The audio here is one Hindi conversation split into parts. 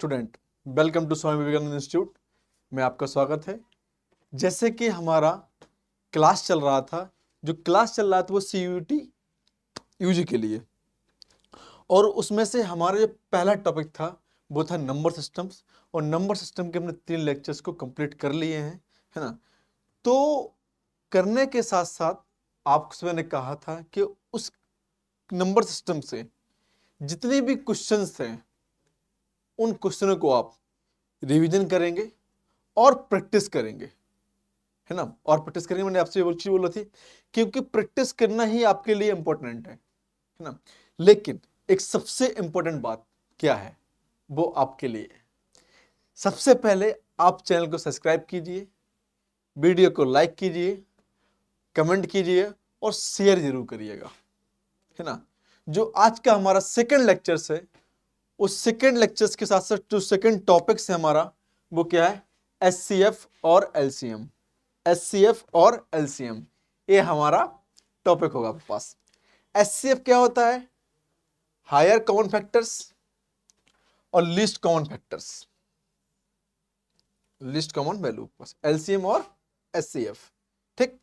Student, welcome to Swami Vivekananda institute में आपका स्वागत है। जैसे कि हमारा क्लास चल रहा था, जो क्लास चल रहा था वो CUET यूजी के लिए, और उसमें से हमारा जो पहला टॉपिक था वो था नंबर सिस्टम्स। और नंबर सिस्टम के हमने 3 लेक्चर्स को कंप्लीट कर लिए हैं, है ना। तो करने के साथ साथ आपसे मैंने कहा था कि उस नंबर सिस्टम से जितने भी क्वेश्चंस थे उन क्वेश्चनों को आप रिवीजन करेंगे और प्रैक्टिस करेंगे, है ना। और प्रैक्टिस करेंगे, मैंने आपसे वो चीज बोला थी, क्योंकि प्रैक्टिस करना ही आपके लिए इंपॉर्टेंट है ना। लेकिन एक सबसे इंपॉर्टेंट बात क्या है, वो आपके लिए है। सबसे पहले आप चैनल को सब्सक्राइब कीजिए, वीडियो को लाइक कीजिए, कमेंट कीजिए और शेयर जरूर करिएगा, है ना। जो आज का हमारा सेकंड लेक्चर्स है, उस सेकंड लेक्चर्स के साथ साथ जो सेकंड टॉपिक्स है हमारा, वो क्या है, SCF और LCM। SCF और LCM ये हमारा टॉपिक होगा आपके पास। SCF क्या होता है, हायर कॉमन फैक्टर्स और least common factors, least common value. बस LCM और SCF, ठीक।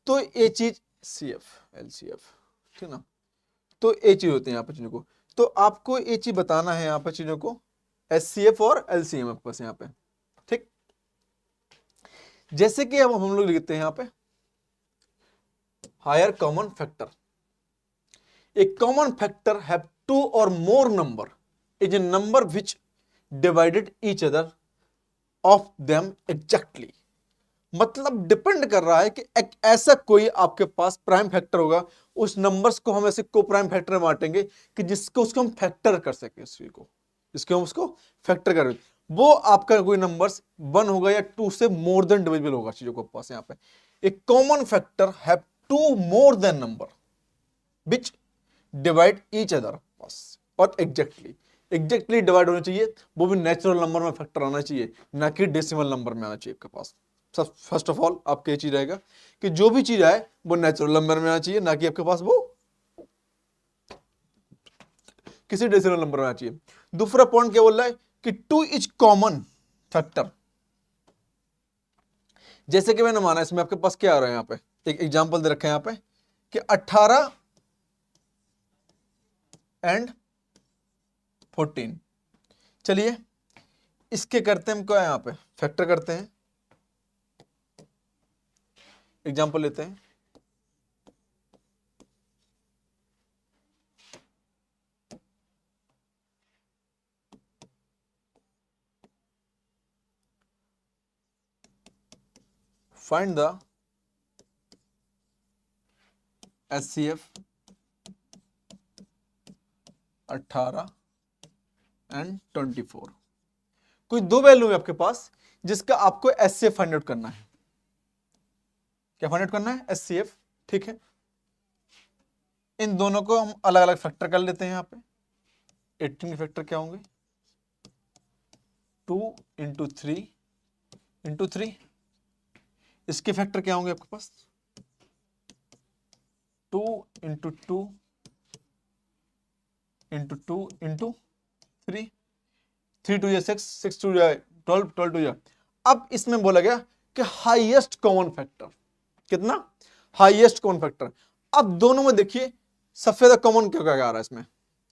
तो ये चीज CF LCF, ठीक ना। तो ये चीज होते हैं यहाँ पर चीजों को, तो आपको ये चीज बताना है यहाँ पर चीजों को, SCF और LCM आपके पास यहाँ पे, ठीक। जैसे कि अब हम लोग लिखते हैं यहाँ पे higher common factor. A common factor have two or more number is a number which divided each other of them exactly। मतलब डिपेंड कर रहा है कि एक ऐसा कोई आपके पास प्राइम फैक्टर होगा, उस नंबर्स को हम ऐसे को प्राइम फैक्टर में बांटेंगे कि जिसको उसको हम फैक्टर कर सके, इसको हम उसको फैक्टर करें। वो आपका कोई नंबर्स 1 होगा या 2 से मोर देन डिविजिबल होगा चीजों को पास। यहाँ पे एक common factor have 2 more than number which divide each other बस, और एग्जैक्टली डिवाइड होना चाहिए, वो भी नेचुरल नंबर में फैक्टर आना चाहिए, ना कि डेसिमल नंबर में आना चाहिए आपके पास। सब फर्स्ट ऑफ ऑल आपका ये चीज रहेगा कि जो भी चीज आए वो नेचुरल नंबर में आना चाहिए, ना कि आपके पास वो किसी डेसिमल नंबर में आना चाहिए। दूसरा पॉइंट क्या बोल रहा है कि 2 इज कॉमन फैक्टर। जैसे कि मैंने माना, इसमें आपके पास क्या आ रहा है, यहाँ पे एक एग्जाम्पल दे रखा है यहाँ पे कि 18 एंड 14। चलिए इसके करते हैं हम, क्या यहाँ पे फैक्टर करते हैं। एग्जांपल लेते हैं, फाइंड द SCF 18 एंड 24। कोई दो वैल्यू है आपके पास जिसका आपको SCF फाइंड आउट करना है। क्या फाइंड आउट करना है? SCF, ठीक है। इन दोनों को हम अलग अलग फैक्टर कर लेते हैं। यहाँ पे 18 के फैक्टर क्या होंगे, 2 इंटू 3 इंटू 3। इसके फैक्टर क्या होंगे आपके पास, 2 इंटू 2 इंटू 2 इंटू 3। 3 2 6, 6 2 12, 12 2। अब इसमें बोला गया कि हाईएस्ट कॉमन फैक्टर कितना, हाईएस्ट कॉमन फैक्टर। अब दोनों में देखिए सबसे ज्यादा कॉमन क्या क्या आ रहा है इसमें,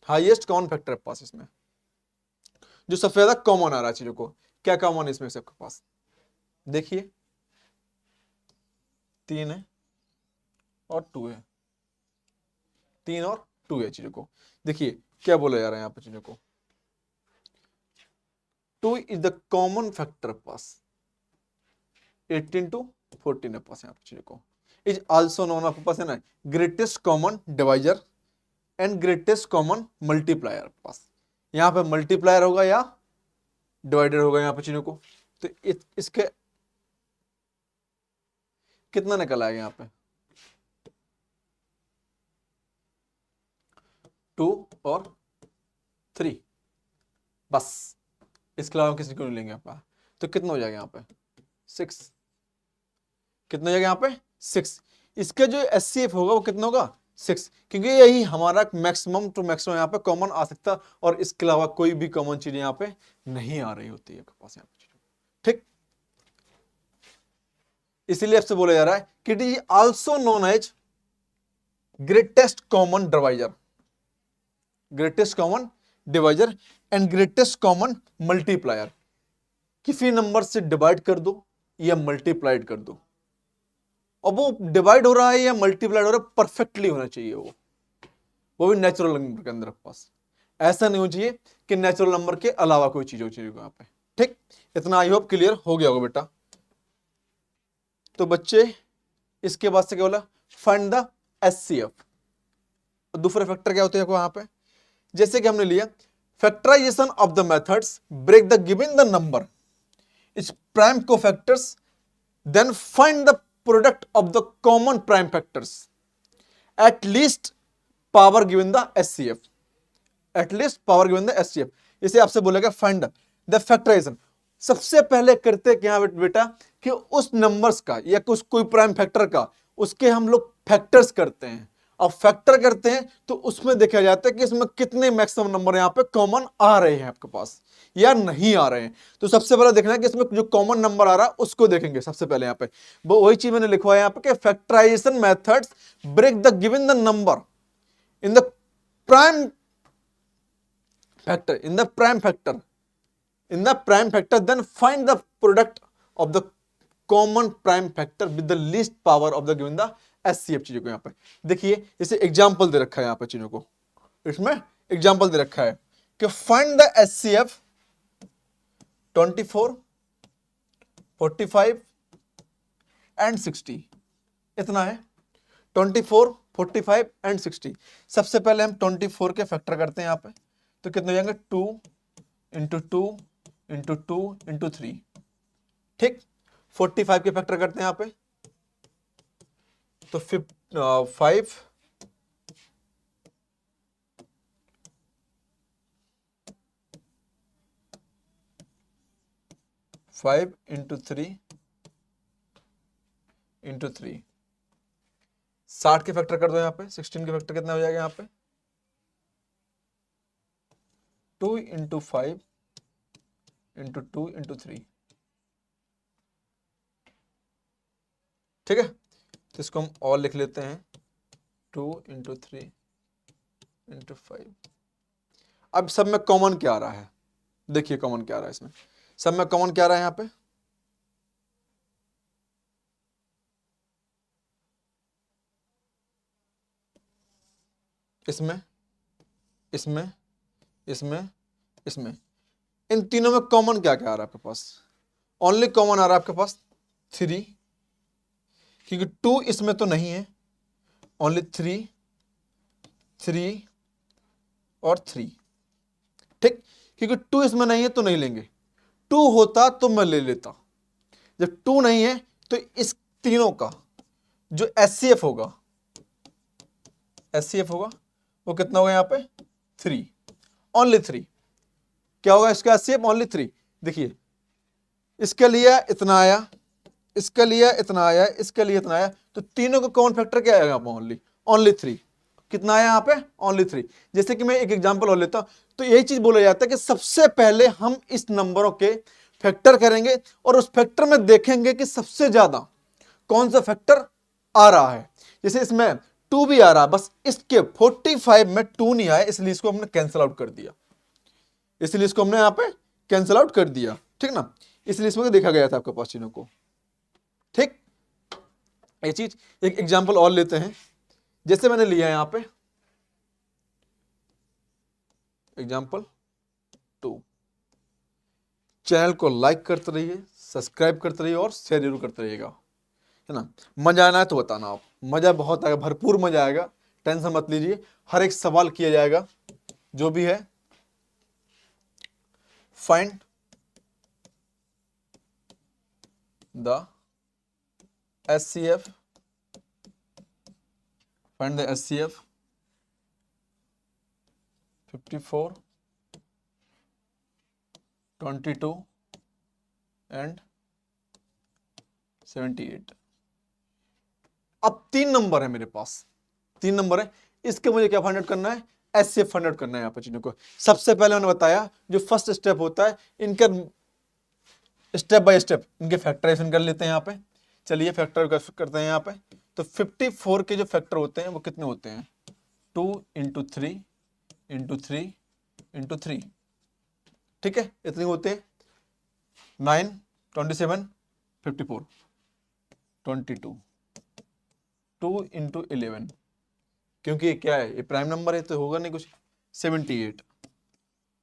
हाईएस्ट कॉमन फैक्टर पास। इसमें जो सबसे ज्यादा कॉमन आ रहा है चीजों को, क्या कॉमन है इसमें से आपके पास, देखिए 3 है और 2 है, 3 और 2 है चीजों को। देखिए क्या बोला जा रहा है यहाँ पर चीजों को, 2 is the common factor pass 18 to 14 है पास यहाँ पर चीजों को। इज आल्सो नोन आपके पास है ना greatest common divisor and greatest common multiplier पास। यहाँ पे मल्टीप्लायर होगा या डिवाइडर होगा यहाँ पे चीजों को। तो इसके कितना निकल आएगा यहाँ पे, 2 और 3 बस, इसके अलावा किसी को नहीं लेंगे आप। तो कितना हो जाएगा यहाँ पे 6, कितना हो जाएगा यहाँ पे 6। इसका जो SCF होगा वो कितना होगा 6, क्योंकि यही हमारा मैक्सिमम टू मैक्सिमम यहाँ पे कॉमन आ सकता, और इसके अलावा कोई भी कॉमन चीज यहाँ पे नहीं आ रही होती है आपके पास यहाँ पे। ठीक, इसीलिए आपसे बोला जा रहा है कि it is also known as greatest common divisor, greatest common divisor and greatest common multiplier. किसी नंबर से डिवाइड कर दो या मल्टीप्लाइड कर दो, और वो डिवाइड हो रहा है या मल्टीप्लाइड हो रहा है, परफेक्टली होना चाहिए वो भी नेचुरल नंबर के अंदर पास। ऐसा नहीं होना चाहिए कि नेचुरल नंबर के अलावा कोई चीज हो चाहिए यहाँ पे। ठीक, इतना आई होप क्लियर हो गया होगा बेटा। तो बच्चे इसके बाद से क्या बोला, फाइंड द एचसीएफ। दूसरे फैक्टर क्या होते हैं वहां पे, जैसे कि हमने लिया factorization of the methods break the given the number is prime cofactors, then find the product of the common prime factors at least power given the HCF, at least power given the HCF. इसे आपसे बोलेगा फाइंड द फैक्टराइजेशन। सबसे पहले करते क्या बेटा कि उस नंबर्स का या कुछ कोई प्राइम फैक्टर का उसके हम लोग फैक्टर्स करते हैं। अब फैक्टर करते हैं तो उसमें देखा जाता है कि इसमें कितने मैक्सिमम नंबर यहां पे कॉमन आ रहे हैं आपके पास या नहीं आ रहे हैं। तो सबसे पहले देखना है कि इसमें जो कॉमन नंबर आ रहा है उसको देखेंगे सबसे पहले। यहां पे वही चीज मैंने लिखवा है यहां पे कि factorization methods break the given the number in the prime factor, in the prime factor, then find the product of the common prime factor with the least power of the given the HCF। चीजों को यहाँ पे देखिए, इसे एग्जाम्पल दे रखा है यहाँ पे चीजों को, इसमें एग्जाम्पल दे रखा है कि फाइंड द HCF 24, 45 एंड 60। इतना है 24, 45 एंड 60। सबसे पहले हम 24 के फैक्टर करते हैं यहाँ पे, तो कितने हो जाएंगे 2 इंटू 2 इंटू 2 इंटू 3। ठीक, 45 के फैक्टर करते हैं यहां पे, तो 5 इंटू 3 इंटू 3। 60 के फैक्टर कर दो यहां पे, 16 के फैक्टर कितना हो जाएगा यहां पे 2 इंटू 5 इंटू 2 इंटू 3। ठीक है, तो इसको हम और लिख लेते हैं 2 इंटू 3 इंटू 5। अब सब में कॉमन क्या आ रहा है, देखिए कॉमन क्या आ रहा है इसमें, सब में कॉमन क्या आ रहा है यहां पे, इसमें इसमें इसमें इसमें इन तीनों में कॉमन क्या क्या आ रहा है आपके पास, ओनली कॉमन आ रहा है आपके पास 3, क्योंकि 2 इसमें तो नहीं है, ओनली 3, 3 और 3। ठीक, क्योंकि 2 इसमें नहीं है तो नहीं लेंगे, 2 होता तो मैं ले लेता। जब 2 नहीं है तो इस तीनों का जो एचसीएफ होगा, एचसीएफ होगा वो कितना होगा यहाँ पे 3, ओनली 3। क्या होगा इसका एचसीएफ, ओनली 3। देखिए इसके लिए इतना आया, इसके लिए इतना आया, इसके लिए इतना आया, तो तीनों का कॉमन फैक्टर क्या आएगा यहाँ पे ओनली, ओनली 3। कितना आया यहाँ पे ओनली 3। जैसे कि मैं एक एग्जांपल और लेता हूं, तो यही चीज बोला जाता है कि सबसे पहले हम इस नंबरों के फैक्टर करेंगे और उस फैक्टर में देखेंगे कि सबसे ज्यादा कौन सा फैक्टर आ रहा है। जैसे इसमें 2 भी आ रहा है, बस इसके 45 में 2 नहीं आया, इसलिए इसको हमने कैंसिल आउट कर दिया, इसलिए इसको हमने यहाँ पे कैंसिल आउट कर दिया। ठीक ना, इसलिए इसमें देखा गया था आपके पास चीजों को। ठीक, ये चीज एक एग्जांपल और लेते हैं, जैसे मैंने लिया है यहां पे एग्जांपल 2। चैनल को लाइक करते रहिए, सब्सक्राइब करते रहिए और शेयर जरूर करते रहिएगा, है ना। मजा आना है तो बताना, आप मजा बहुत आएगा, भरपूर मजा आएगा, टेंशन मत लीजिए, हर एक सवाल किया जाएगा जो भी है। Find the HCF, find the HCF 54, 22 and 78। अब 3 नंबर है मेरे पास, 3 नंबर है, इसके मुझे क्या फाइंड आउट करना है, एचसीएफ फाइंड आउट करना है यहाँ पर चीजों को। सबसे पहले मैंने बताया जो फर्स्ट स्टेप होता है, इनका स्टेप बाय स्टेप इनके फैक्टराइजेशन कर लेते हैं यहाँ पे। चलिए फैक्टर करते हैं यहाँ पे। तो 54 के जो फैक्टर होते हैं वो कितने होते हैं, 2 इंटू 3 इंटू 3 इंटू 3, ठीक है, इतने होते हैं। 9, 27, 54, 22, 2 इंटू 11, क्योंकि ये क्या है, ये प्राइम नंबर है तो होगा नहीं कुछ। 78,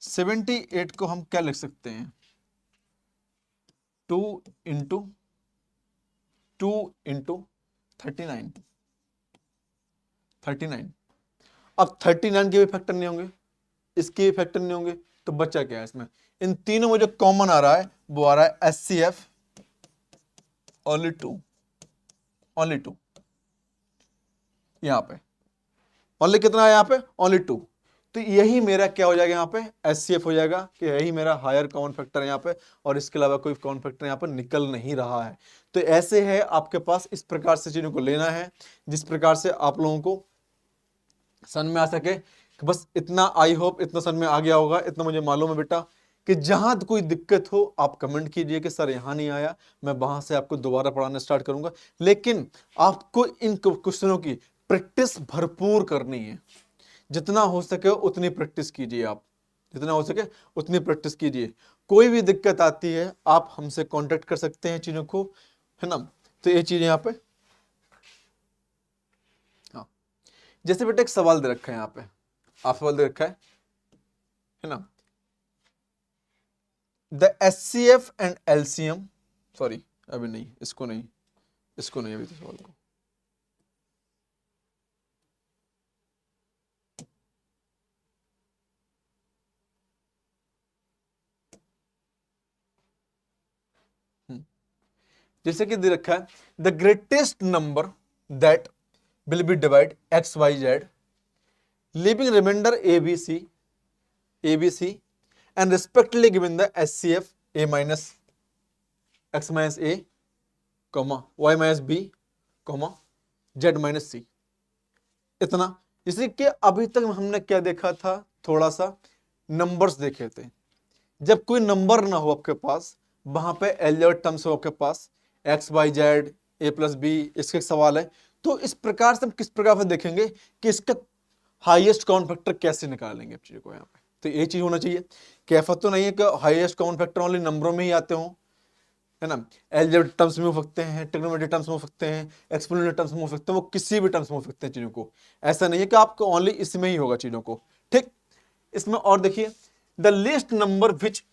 78 को हम क्या लिख सकते हैं, 2 इंटू 2 इंटू 39, 39। अब 39 के भी फैक्टर नहीं होंगे, इसके भी फैक्टर नहीं होंगे, तो बच्चा क्या है इसमें, इन तीनों में जो कॉमन आ रहा है वो आ रहा है एचसीएफ ओनली 2, ओनली 2। यहां पे ओनली कितना है, यहां पे ओनली 2। तो यही मेरा क्या हो जाएगा, यहाँ पे एचसीएफ हो जाएगा, कि यही मेरा हायर कॉमन फैक्टर है यहाँ पे, और इसके अलावा कोई कॉमन फैक्टर यहाँ पे निकल नहीं रहा है। तो ऐसे है आपके पास, इस प्रकार से चीजों को लेना है जिस प्रकार से आप लोगों को समझ में आ सके। कि बस इतना, आई होप इतना समझ में आ गया होगा, इतना मुझे मालूम है बेटा कि जहां कोई दिक्कत हो आप कमेंट कीजिए कि सर यहां नहीं आया, मैं वहां से आपको दोबारा पढ़ाना स्टार्ट करूंगा। लेकिन आपको इन क्वेश्चनों की प्रैक्टिस भरपूर करनी है, जितना हो सके उतनी प्रैक्टिस कीजिए आप, जितना हो सके उतनी प्रैक्टिस कीजिए। कोई भी दिक्कत आती है आप हमसे कांटेक्ट कर सकते हैं चीजों को, है ना। तो ये चीज यहाँ पे, हाँ, जैसे बेटा एक सवाल दे रखा है यहाँ पे, आप सवाल दे रखा है ना, the HCF and LCM, sorry अभी नहीं, इसको नहीं, इसको नहीं, अभी तो सवाल को, जैसे कि दे रखा है the greatest number that will be divide X Y Z leaving remainder A B C and respectively given the HCF A minus X minus A comma Y minus B comma Z minus C. इतना, इसलिए कि अभी तक हमने क्या देखा था, थोड़ा सा नंबर्स देखे थे। जब कोई नंबर ना हो आपके पास, वहां पे एलजेब्रिक टर्म्स हो आपके पास, X Y Z A plus B, इसके सवाल है। तो इस प्रकार से हम किस प्रकार से देखेंगे कि इसका हाईएस्ट कॉमन फैक्टर कैसे निकालेंगे आप चीजों को यहाँ पे। तो ये चीज होना चाहिए, कैफत तो नहीं है कि हाईएस्ट कॉमन फैक्टर ओनली नंबरों में ही आते हों, है ना। एलजेब्रिक टर्म्स में हो सकते हैं, ट्रिग्नोमेट्रिक टर्म्स में हो सकते हैं, एक्सपोनेंशियल टर्म्स में हो सकते हैं, वो किसी भी टर्म्स में हो सकते हैं चीजों को। ऐसा नहीं है कि आपको ओनली इसमें ही होगा चीजों को, ठीक। इसमें और देखिए, the least number which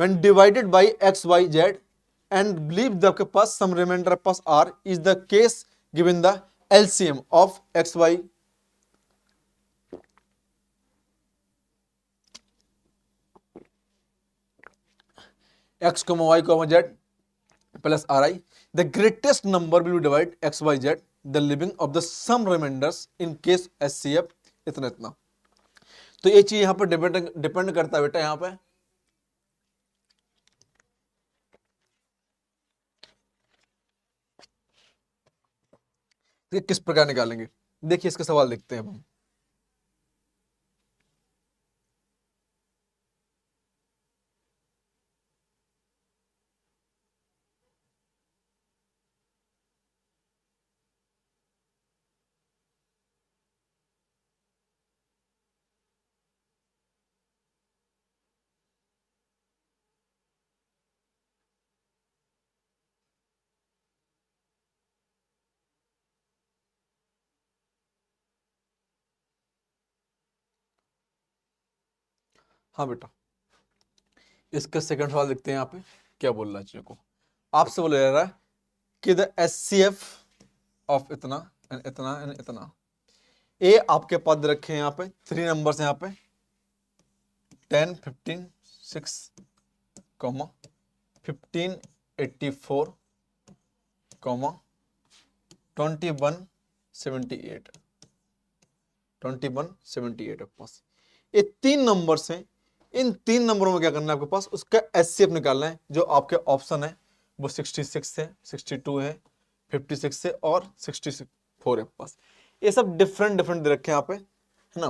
when divided by x y z and leave the आपके पास some remainder pass r is the case given the LCM of x y x y z plus ri, the greatest number will be divide x y z the living of the some remainders in case SCF इतना इतना। तो ये चीज यहां पर डिपेंड करता है बेटा, यहां पे किस प्रकार निकालेंगे। देखिए इसका सवाल देखते हैं हम। हाँ बेटा, इसका सेकंड सवाल देखते हैं यहाँ पे क्या बोल रहा है चीजों को। आपसे बोला जा रहा है कि द एचसीएफ ऑफ इतना एंड इतना एंड इतना, ए आपके पास रखे हैं यहाँ पे 3 नंबर्स यहाँ पे 10, 15, 6, 15, 84, 21, 78, 21, 78 आपके पास ये 3 नंबर्स हैं। इन 3 नंबरों में क्या करना है आपके पास, उसका एचसीएफ निकालना है। जो आपके ऑप्शन है वो 66 है, 62 है, 56 है और 64 है पास। ये सब डिफरेंट डिफरेंट दे रखे हैं यहाँ पे, है ना।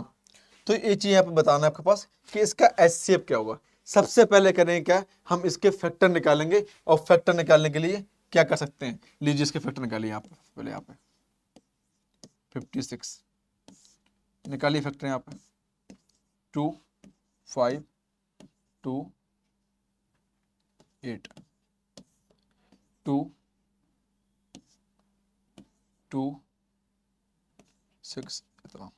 तो ये चीज यहाँ पे बताना है आपके पास कि इसका एचसीएफ क्या होगा। सबसे पहले करेंगे क्या, हम इसके फैक्टर निकालेंगे, और फैक्टर निकालने के लिए क्या कर सकते हैं, लीजिए इसके फैक्टर निकालिए यहाँ पे, पहले यहाँ पे 56 निकालिए फैक्टर यहाँ पे, 2 5 2 8 2 2 6 इतना।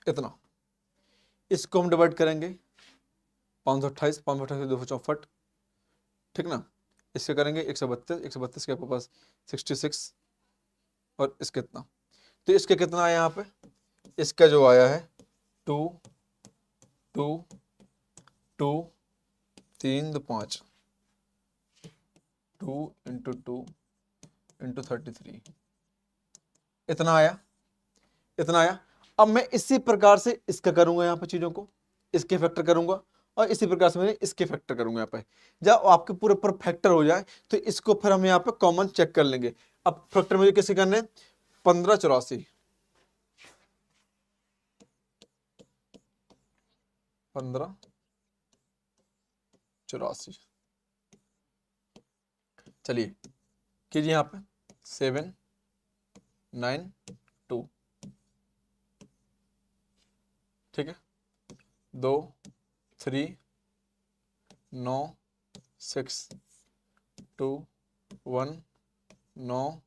इतना, इसको हम डिवाइड करेंगे 528 528 264, ठीक ना। इससे करेंगे 132 132 के आपके पास 66, और इसके कितना, तो इसके कितना आया यहाँ पे, इसका जो आया है 2 2 2 3 2 5, 2 × 2 × 33, इतना आया, इतना आया। अब मैं इसी प्रकार से इसका करूंगा यहाँ पे चीजों को, इसके फैक्टर करूंगा, और इसी प्रकार से मैं इसके फैक्टर करूंगा यहाँ पे। जब आपके पूरे पर फैक्टर हो जाए तो इसको फिर हम यहाँ पे कॉमन चेक कर लेंगे। अब फैक्टर मुझे कैसे करने, 1584 1584, चलिए कीजिए यहाँ पे 7 9 2, ठीक है, 2 3 9 6 2 1 9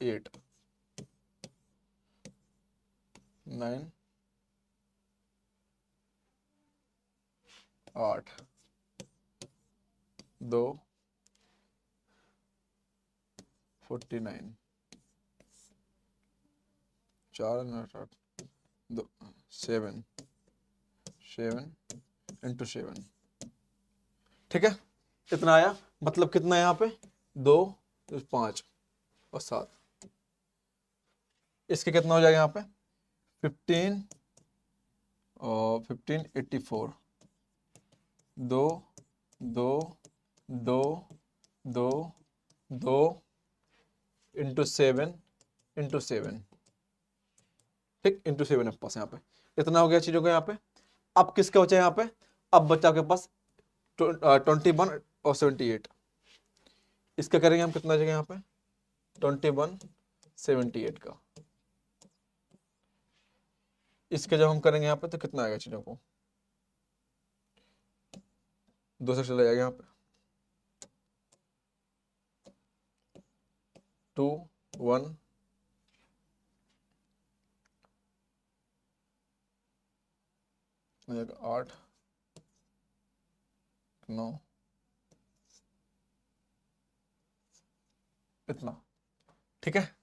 8 9 8 2 49 4 8 2 7 7 × 7, ठीक है, इतना आया। मतलब कितना है यहाँ पे 2 5 और 7, इसके कितना हो जाएगा यहाँ पे 15 और 1584, 2 2 2 2 2 × 7 × 7, ठीक, × 7 है पास यहाँ पे, इतना हो गया चीजों का यहाँ पे। अब किसका बचा यहाँ पे, अब बचा आपके पास 21 और 78, इसका करेंगे हम कितना जगह यहाँ पे 21 78 का, इसके जब हम करेंगे यहाँ पे तो कितना आएगा चीजों को, 2 से चला जाएगा यहाँ पे 2 1 8 9 इतना, ठीक है,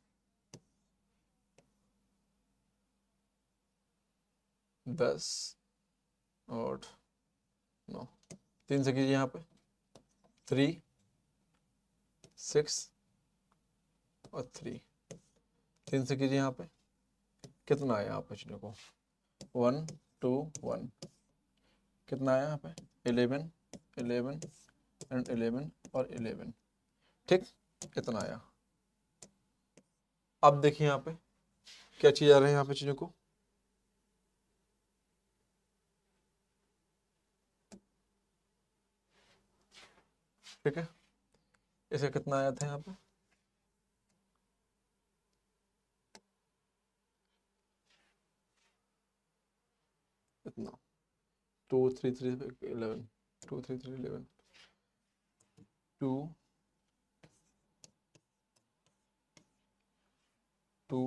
10 8 9, 3 से कीजिए यहाँ पे 3 6 और 3, 3 से कीजिए यहाँ पे कितना आया यहाँ पे चीजों को 1 2 1, कितना आया यहाँ पे 11 11 एंड 11 और 11, ठीक, कितना आया। अब देखिए यहाँ पे क्या चीज आ रही है यहाँ पे चीजों को, ठीक है, इसका कितना आया था यहाँ पे इतना 2 3 3 11 2 3 3 11 2 2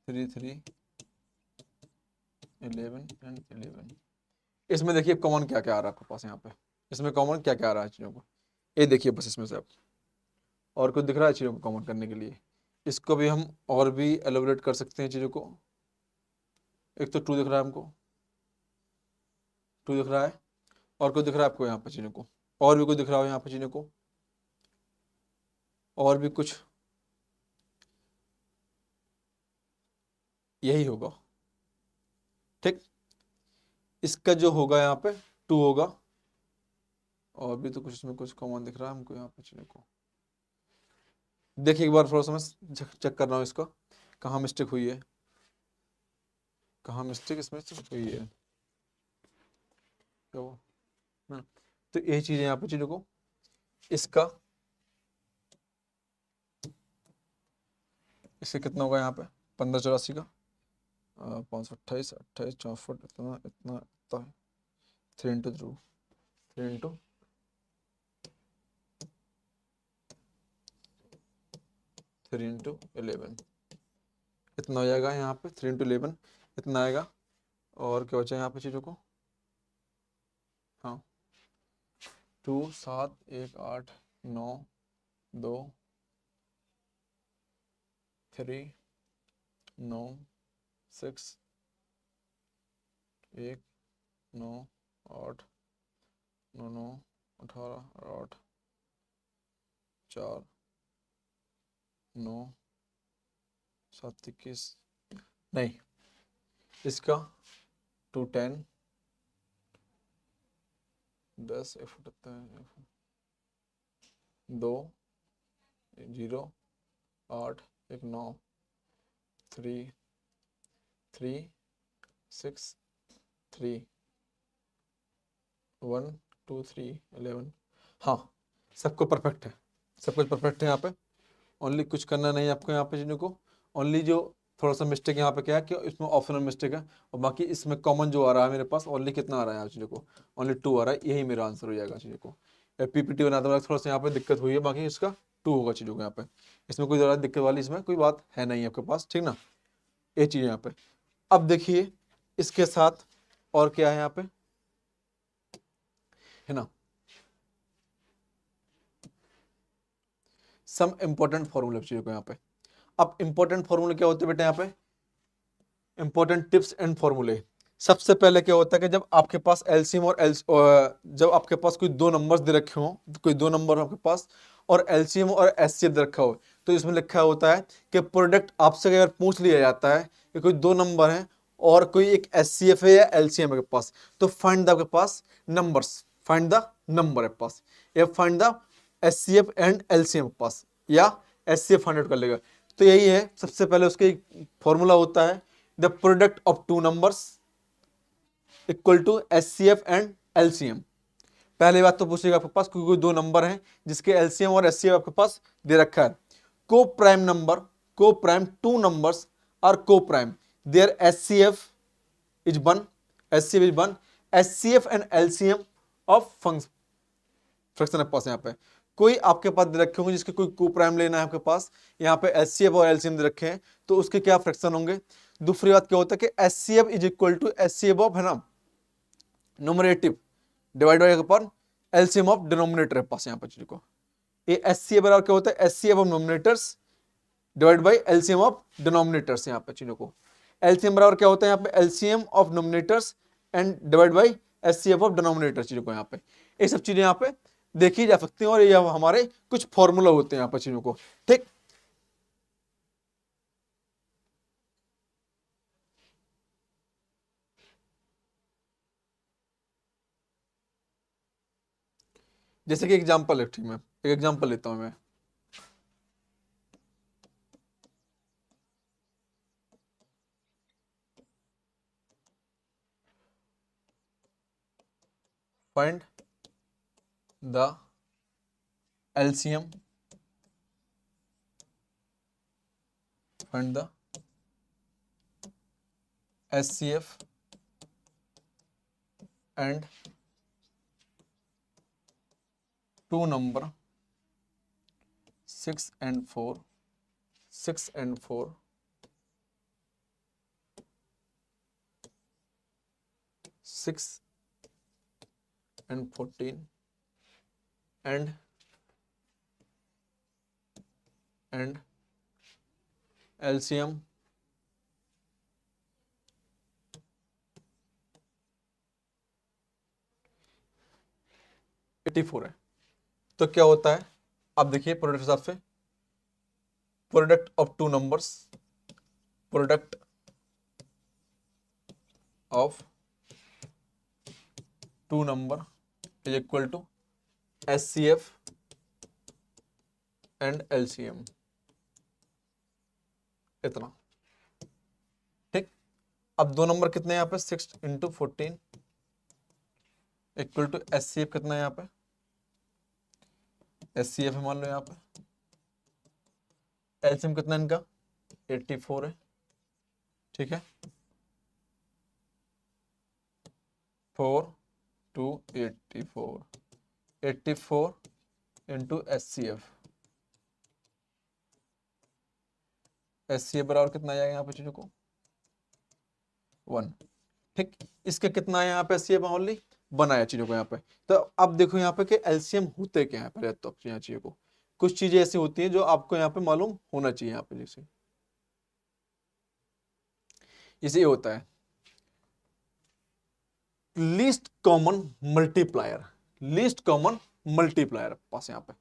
3 3 11 एंड 11, इसमें देखिए कॉमन क्या क्या आ रहा है आपके पास यहाँ पे, इसमें कॉमन क्या क्या आ रहा है चीज़ों को, ये देखिए बस इसमें से आप, और कुछ दिख रहा है चीज़ों को कॉमन करने के लिए, इसको भी हम और भी एलोबरेट कर सकते हैं चीज़ों को। एक तो 2 दिख रहा है हमको, 2 दिख रहा है, और कोई दिख रहा है आपको यहाँ पे चीज़ों को, और भी कोई दिख रहा हो यहाँ पे चीज़ों को, और भी कुछ, यही होगा, ठीक। इसका जो होगा यहाँ पे 2 होगा, और भी तो कुछ इसमें कुछ कॉमन दिख रहा है हमको यहाँ पे चीज़ों को। देखिए एक बार थोड़ा सा मैं चेक कर रहा हूँ इसका, कहाँ मिस्टेक हुई है, कहाँ मिस्टेक इसमें हुई है, क्या वो ना। तो यही चीज़ है यहाँ पे चीज़ों को, इसका इससे कितना होगा यहाँ पे 1584 का 528 28 64 इतना इतना इतना 3 इंटू 2 3 इंटू 3 इंटू 11 इतना हो जाएगा यहाँ पे, 3 इंटू 11 इतना आएगा। और क्या बचा यहाँ पे चीज़ों को, हाँ 2 7 1 8 9 2 3 9 6 1 9 8 9 9 18 8 4 9 7 21 नहीं, इसका 2 10 10 2 0 8 1 9 3 3 6 3 1 2 3 11। हाँ सबको परफेक्ट है, सब कुछ परफेक्ट है यहाँ पे, ओनली कुछ करना नहीं है आपको यहाँ पे चीज़ों को। ओनली जो थोड़ा सा मिस्टेक यहाँ पे क्या है कि इसमें ऑप्शनल मिस्टेक है, और बाकी इसमें कॉमन जो आ रहा है मेरे पास ओनली कितना आ रहा है यहाँ चीज़ों को, ओनली 2 आ रहा है, यही मेरा आंसर हो जाएगा चीज़ों को। पीपीटी बनाते वक्त थोड़ा सा यहाँ पे दिक्कत हुई है, बाकी इसका 2 होगा चीज़ों को यहाँ पे, इसमें कोई ज़्यादा दिक्कत वाली इसमें कोई बात है नहीं आपके पास, ठीक ना। ये चीज़ यहाँ पे। अब देखिए इसके साथ और क्या है यहाँ पे, है ना, सम इंपॉर्टेंट फॉर्मूले चीज़ों को यहाँ पे। अब इंपॉर्टेंट फॉर्मूले क्या होते हैं बेटा यहाँ पे, इंपॉर्टेंट टिप्स एंड फॉर्मूले। सबसे पहले क्या होता है कि जब आपके पास एलसीएम और जब आपके पास कोई 2 नंबर्स दे रखे हो, कोई 2 नंबर आपके पास और एलसीएम और एचसीएफ दे रखा हो, तो इसमें लिखा होता है कि प्रोडक्ट आपसे अगर पूछ लिया जाता है कि कोई 2 नंबर हैं और कोई एक एचसीएफ है या एलसीएम है के पास, तो फाइंड द आपके पास नंबर्स, फाइंड द नंबर है पास, या find the HCF and LCM के पास, या एचसीएफ फाइंड आउट कर लेगा। तो यही है, सबसे पहले उसके फॉर्मूला होता है the product of 2 numbers equal to HCF and LCM. पहली बात तो पूछेगा आपके पास कोई 2 नंबर हैं जिसके एलसीएम और एचसीएफ आपके पास दे रखा है। Coprime number, coprime 2 numbers are coprime, their HCF is 1, HCF is 1, HCF and LCM of fraction आपके पास। यहाँ पे कोई आपके पास दे रखे होंगे जिसके कोई को प्राइम लेना है आपके पास, यहाँ पे एचसीएफ और एलसीएम दे रखे हैं, तो उसके क्या फ्रैक्शन होंगे। दूसरी बात क्या होता है कि HCF is equal to HCF of, है ना, numerator divide by upon LCM of denominator है पास यहाँ पर चीज को। ये एचसीएफ बराबर क्या होता है, HCF of nominators divide by LCM of denominators यहाँ पे चीजों को। एलसीएम बराबर क्या होता है यहाँ पे, LCM of nominators and divide by HCF of denominator चीजों को। यहाँ पे ये सब चीजें यहाँ पे देखी जा सकती हैं, और ये हमारे कुछ फॉर्मूला होते हैं यहाँ पर चीजों को, ठीक। जैसे कि एग्जांपल है, ठीक, मैं एक एग्जांपल लेता हूं मैं। Find the LCM, find the HCF and 2 number 6 and 4, 6 and 4, 6 and 14, and LCM 84 है। तो क्या होता है, अब देखिए प्रोडक्ट हिसाब से, product of two numbers, product of two number is equal to HCF एंड LCM, इतना। ठीक, अब दो नंबर कितने हैं यहाँ पे, 6 इंटू 14 इक्वल टू HCF कितना है यहाँ पे, HCF है मान लो यहाँ पे, LCM कितना है इनका, 84 है। ठीक है, 4 टू 84, 84 इंटू HCF, HCF बराबर कितना आएगा यहाँ पे चीजों को, 1। ठीक, इसके कितना है यहाँ पे HCF ओनली, 1 आया चीजों को यहाँ पे। तो अब देखो यहाँ पे कि LCM होते क्या है, पहले तो यहाँ चीजों को, कुछ चीजें ऐसी होती हैं जो आपको यहाँ पे मालूम होना चाहिए यहाँ पे, जैसे इसे ये होता है least common multiplier, least common multiplier पास यहाँ पे।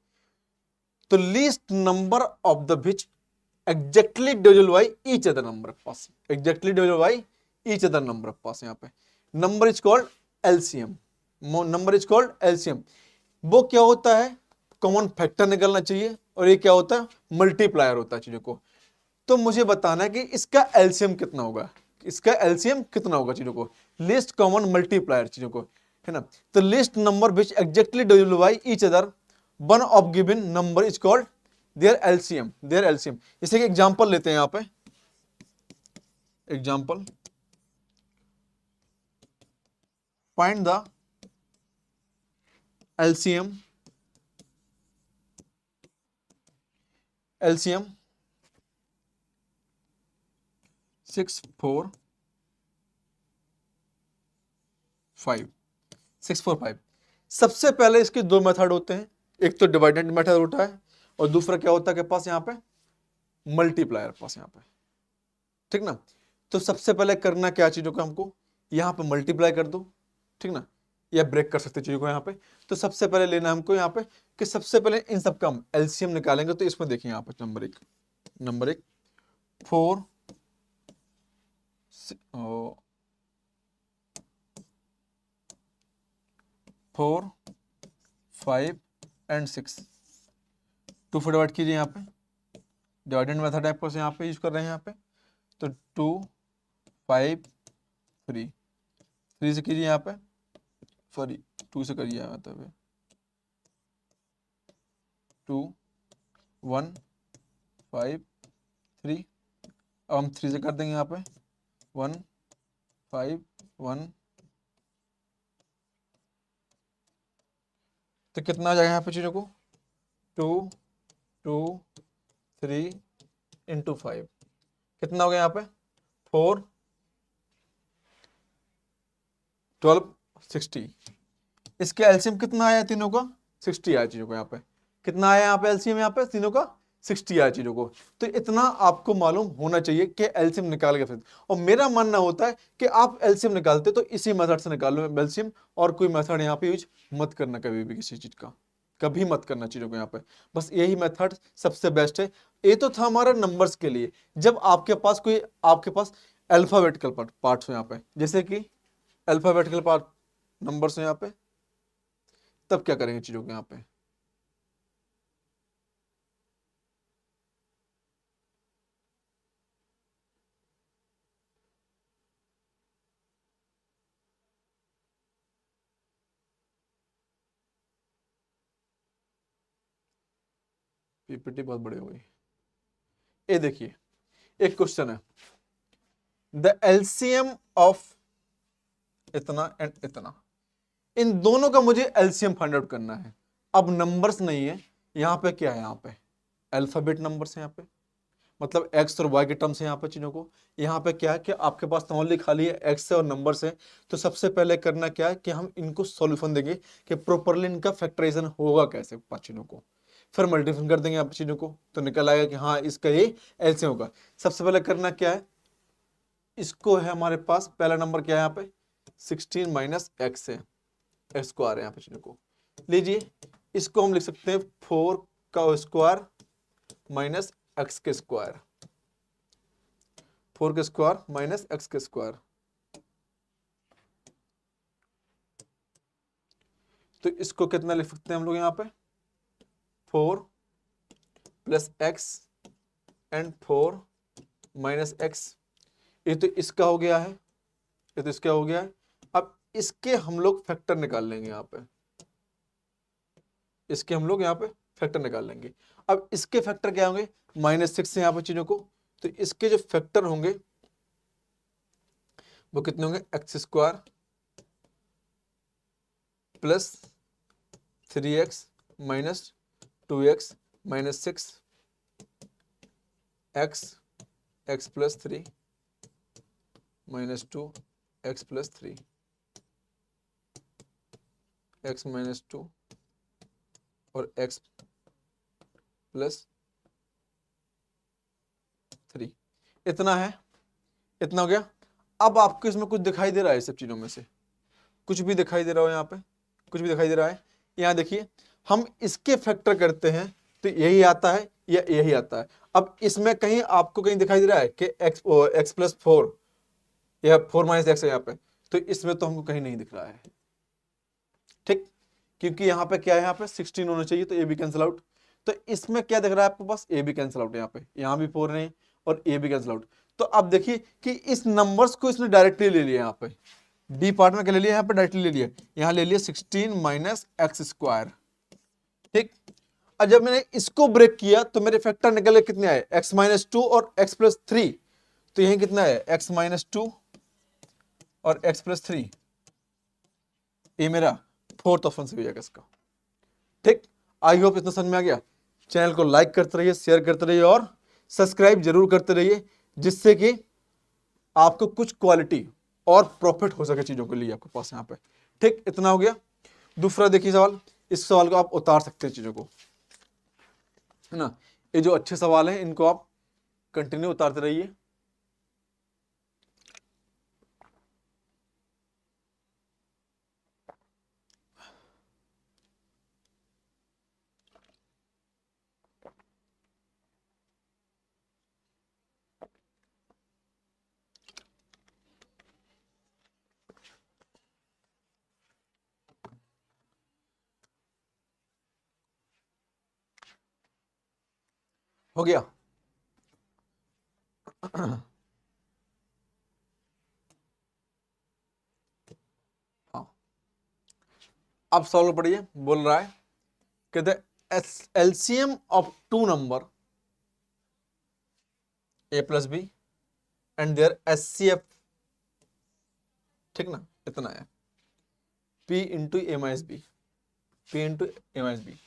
तो least number of the which exactly divisible by each other number पास, exactly divisible by each other number पास यहाँ पे। Number is called LCM, number is called LCM। वो क्या होता है, कॉमन फैक्टर निकलना चाहिए, और ये क्या होता है, मल्टीप्लायर होता है चीजों को। तो मुझे बताना है कि इसका LCM कितना होगा, इसका LCM कितना होगा चीजों को, लिस्ट कॉमन मल्टीप्लायर चीजों को, है ना। तो least number which exactly divisible by each other one of given number is called their LCM, their LCM। इसे एक एग्जांपल लेते हैं यहाँ पे, example, find the LCM, LCM 645, 645। सबसे पहले इसके दो मेथड होते हैं, एक तो डिवाइडेड मेथड होता है और दूसरा क्या होता है के पास यहाँ पे मल्टीप्लायर पास यहाँ पे। ठीक ना, तो सबसे पहले करना क्या चीजों को, हमको यहाँ पे मल्टीप्लाई कर दो, ठीक ना, या ब्रेक कर सकते चीजों को यहाँ पे। तो सबसे पहले लेना हमको यहाँ पे कि सबसे पहले इन सब का हम LCM निकालेंगे। तो इसमें देखिए यहाँ पे नंबर एक 4 4 5 एंड 6, 2 से डिवाइड कीजिए यहाँ पे, डिवाइडेड मेथड आपको यहाँ पे यूज कर रहे हैं यहाँ पे। तो 2 5 3, 3 से कीजिए यहाँ पे, सॉरी 2 से करिए यहाँ पे, 2 1 5 3, अब हम 3 से कर देंगे यहाँ पे 1 5 1, तो कितना आ जाएगा यहाँ पे चीजों को, 2 2 3 इंटू 5, कितना हो गया यहाँ पे 4 12 60। इसके LCM कितना आया तीनों का, 60 आया चीजों को यहाँ पे। कितना आया यहाँ पे LCM, यहाँ पे तीनों का 60 आया चीजों को। तो इतना आपको मालूम होना चाहिए कि LCM निकाल के फिर, और मेरा मानना होता है कि आप LCM निकालते तो इसी मेथड से निकाल लो LCM, और कोई मेथड यहाँ पे यूज मत करना कभी भी, किसी चीज का कभी मत करना चीजों को यहाँ पे, बस यही मेथड सबसे बेस्ट है। ये तो था हमारा नंबर्स के लिए। जब आपके पास कोई, आपके पास अल्फाबेटिकल पार्ट्स हो यहाँ पे, जैसे कि अल्फाबेटिकल पार्ट नंबर्स हैं यहाँ पे, तब क्या करेंगे चीजों को यहाँ पे, PPT बहुत बड़ी हो गई। ये देखिए एक क्वेश्चन है, द LCM ऑफ इतना एंड इतना, इन दोनों का मुझे LCM फाइंड आउट करना है। अब नंबर्स नहीं है यहाँ पे, क्या है यहाँ पे अल्फाबेट नंबर्स है यहाँ पे, मतलब एक्स और वाई के टर्म्स है यहाँ पे चीजों को। यहाँ पे क्या है कि आपके पास तो ओनली खाली है एक्स और नंबर्स है। तो सबसे पहले करना क्या है कि हम इनको सॉल्यूशन देंगे कि प्रॉपरली इनका फैक्टराइजेशन होगा कैसे पांच चीजों को, फिर मल्टीप्लिकेशन कर देंगे आप चीजों को, तो निकल आएगा कि हाँ इसका ये LCM होगा। सबसे पहले करना क्या है, इसको है हमारे पास पहला नंबर क्या है यहाँ पे 16 माइनस एक्स है, एक्स को आ रहे हैं यहाँ पे चीजों को, लीजिए इसको हम लिख सकते हैं 4 का स्क्वायर माइनस एक्स के स्क्वायर, 4 के स्क्वायर माइनस एक्स के स्क्वायर। तो इसको कितना लिख सकते हैं हम लोग यहाँ पे 4 plus x and 4 minus x. ये तो इसका हो गया है, ये तो इसका हो गया है। अब इसके हम लोग फैक्टर निकाल लेंगे यहाँ पे, इसके हम लोग यहाँ पे फैक्टर निकाल लेंगे। अब इसके फैक्टर क्या होंगे, -6 से यहाँ पे चीजों को, तो इसके जो फैक्टर होंगे वो कितने होंगे, x square plus 3x minus 2x minus 6 x plus 3 minus 2 x plus 3 x minus 2 और एक्स प्लस 3। इतना है, इतना हो गया। अब आपको इसमें कुछ दिखाई दे रहा है, सब चीजों में से कुछ भी दिखाई दे रहा हो, यहाँ पे कुछ भी दिखाई दे रहा है। यहाँ देखिए हम इसके फैक्टर करते हैं तो यही आता है या यही आता है। अब इसमें कहीं आपको कहीं दिखाई दे रहा है कि एक्स प्लस 4 या 4 माइनस एक्स है यहाँ पे, तो इसमें तो हमको कहीं नहीं दिख रहा है, ठीक, क्योंकि यहाँ पे क्या है, यहाँ पे 16 होना चाहिए, तो ए भी कैंसिल आउट। तो इसमें क्या दिख रहा है आपको पास, ए भी कैंसिल आउट, यहाँ भी 4 नहीं और ए भी कैंसिल आउट। तो अब देखिए कि इस नंबर्स को इसने डायरेक्टली ले लिया, यहाँ पे डी पार्ट में क्या ले लिया, यहाँ पे डायरेक्टली ले लिया, यहाँ ले लिया 16 माइनस एक्स स्क्वायर, ठीक। और जब मैंने इसको ब्रेक किया तो मेरे फैक्टर निकल के कितने आए, एक्स माइनस 2 और एक्स प्लस 3। तो यही कितना है, एक्स माइनस 2 और एक्स प्लस 3, ये मेरा फोर्थ ऑप्शन से हो जाएगा इसका, ठीक। आई होप इतना समझ में आ गया। चैनल को लाइक करते रहिए, शेयर करते रहिए और सब्सक्राइब जरूर करते रहिए, जिससे कि आपको कुछ क्वालिटी और प्रॉफिट हो सके चीजों के लिए आपके पास यहाँ पे, ठीक। इतना हो गया। दूसरा देखिए सवाल, इस सवाल को आप उतार सकते हैं चीजों को, है ना। ये जो अच्छे सवाल हैं इनको आप कंटिन्यू उतारते रहिए। हो गया। हाँ, अब सवाल पढ़िए, बोल रहा है कि the LCM of two number A plus b and their HCF, ठीक ना, इतना है p into a minus b, p into a minus b.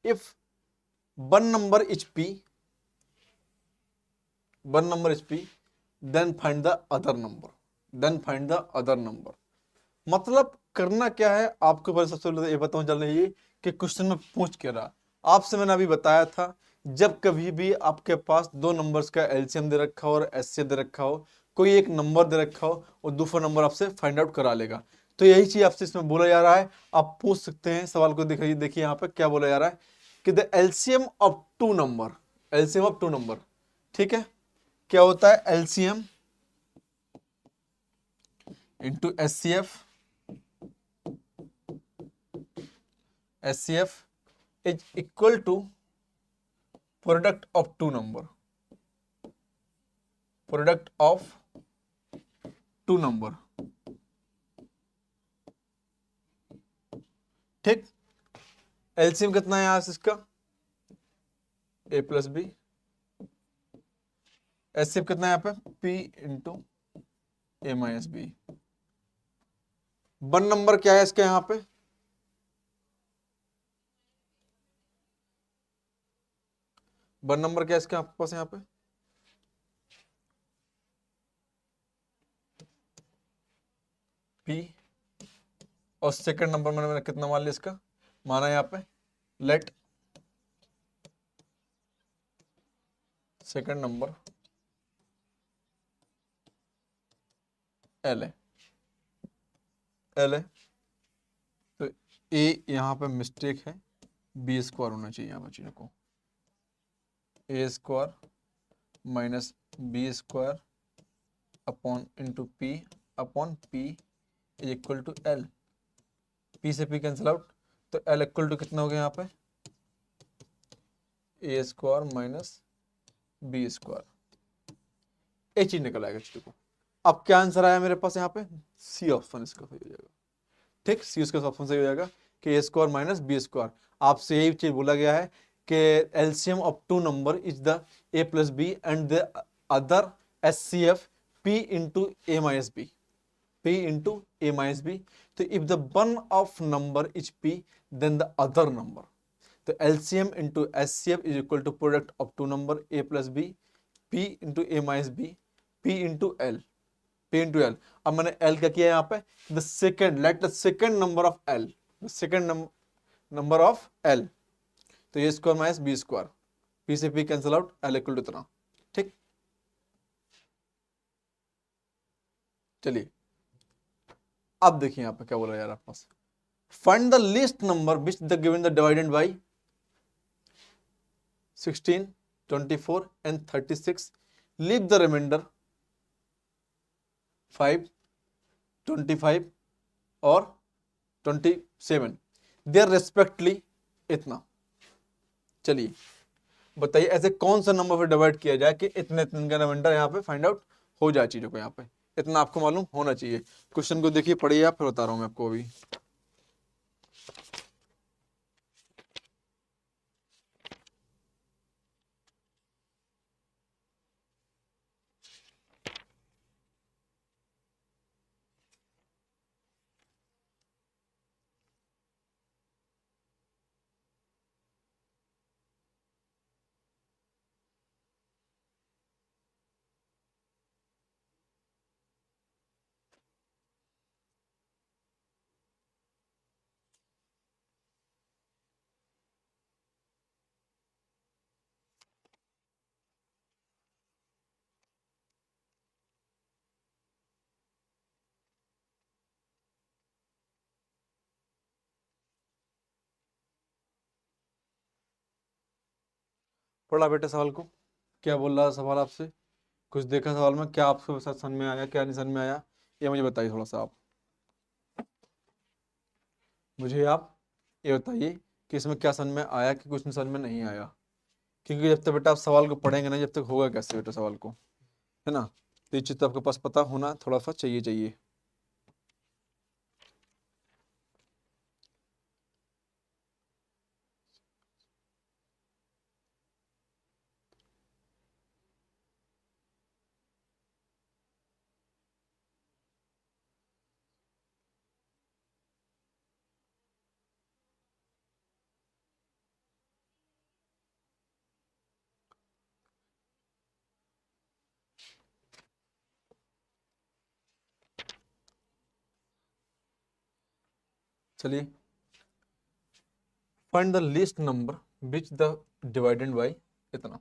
If one number is p, one number is p, then find the other number, then find the other number. मतलब करना क्या है आपको, पहले सबसे पहले ये बताऊं चल रही है कि क्वेश्चन में पूछ क्या रहा। आपसे मैंने अभी बताया था, जब कभी भी आपके पास दो नंबर्स का एलसीएम दे रखा हो और एचसीएफ दे रखा हो, कोई एक नंबर दे रखा हो और दूसरा नंबर आपसे फाइंड आउट करा लेगा, तो यही चीज आपसे इसमें बोला जा रहा है। आप पूछ सकते हैं सवाल को, दिखाइए, देखिए यहाँ पे क्या बोला जा रहा है कि the LCM of two number, LCM of two number, ठीक है। क्या होता है, LCM into HCF, HCF is equal to product of two number, product of two number, ठीक। एलसीएम कितना है यहां से इसका, a प्लस बी, एचसीएफ कितना है यहाँ पे, p into a minus B. One number क्या है इसके यहाँ पे, वन नंबर क्या है इसके आपके पास यहाँ पे, p, और सेकंड नंबर मैंने कितना मान लिया इसका, माना यहाँ पे लेट सेकंड नंबर एल है, एल है। तो ए यहाँ पे मिस्टेक है, बी स्क्वायर होना चाहिए यहाँ पर चीज़ों को, A square minus B square upon into P upon P is equal to L. P से पी कैंसिल आउट, तो एल इक्वल टू कितना हो गया यहाँ पे, A square minus B square, ये चीज निकल आएगा चीजों को। अब क्या आंसर आया मेरे पास यहाँ पे, सी ऑप्शन इसका सही हो जाएगा। ठीक, सी उसका ऑप्शन सही हो जाएगा कि a square minus B square. आपसे यही चीज बोला गया है कि LCM of two number is the a plus b and the other S C F P into a minus b, p into a minus b. तो if the one of number is p, then the other number. तो LCM into SCF is equal to product of two number a plus b, p into a minus b, p into l, p into l. अब मैंने l क्या किया यहाँ पे, the second, let the second number of l, the second number of l. तो a square minus b square, p से p cancel out, l equal to इतना। ठीक, चलिए अब देखिए यहाँ पे क्या बोला यार आपके पास, find the least number which the given the divided by 16, 24 and 36, leave the remainder 5, 25 और 27 देयर रेस्पेक्टली इतना। चलिए बताइए ऐसे कौन सा नंबर पर डिवाइड किया जाए कि इतने इतने का रिमाइंडर यहाँ पे फाइंड आउट हो जाए चीजों को, यहाँ पे इतना आपको मालूम होना चाहिए। क्वेश्चन को देखिए, पढ़िए आप, फिर बता रहा हूं मैं आपको अभी। पढ़ा बेटा सवाल को, क्या बोल रहा है सवाल आपसे, कुछ देखा सवाल में, क्या आपको साथ समझ में आया, क्या नहीं समझ में आया, ये मुझे बताइए थोड़ा सा आप। मुझे आप ये बताइए कि इसमें क्या समझ में आया कि कुछ समझ में नहीं आया, क्योंकि जब तक बेटा आप सवाल को पढ़ेंगे ना, जब तक होगा कैसे बेटा सवाल को, है ना। तो ये चीज तो आपके पास पता होना थोड़ा सा चाहिए। चलिए, find the least number which the divided by इतना।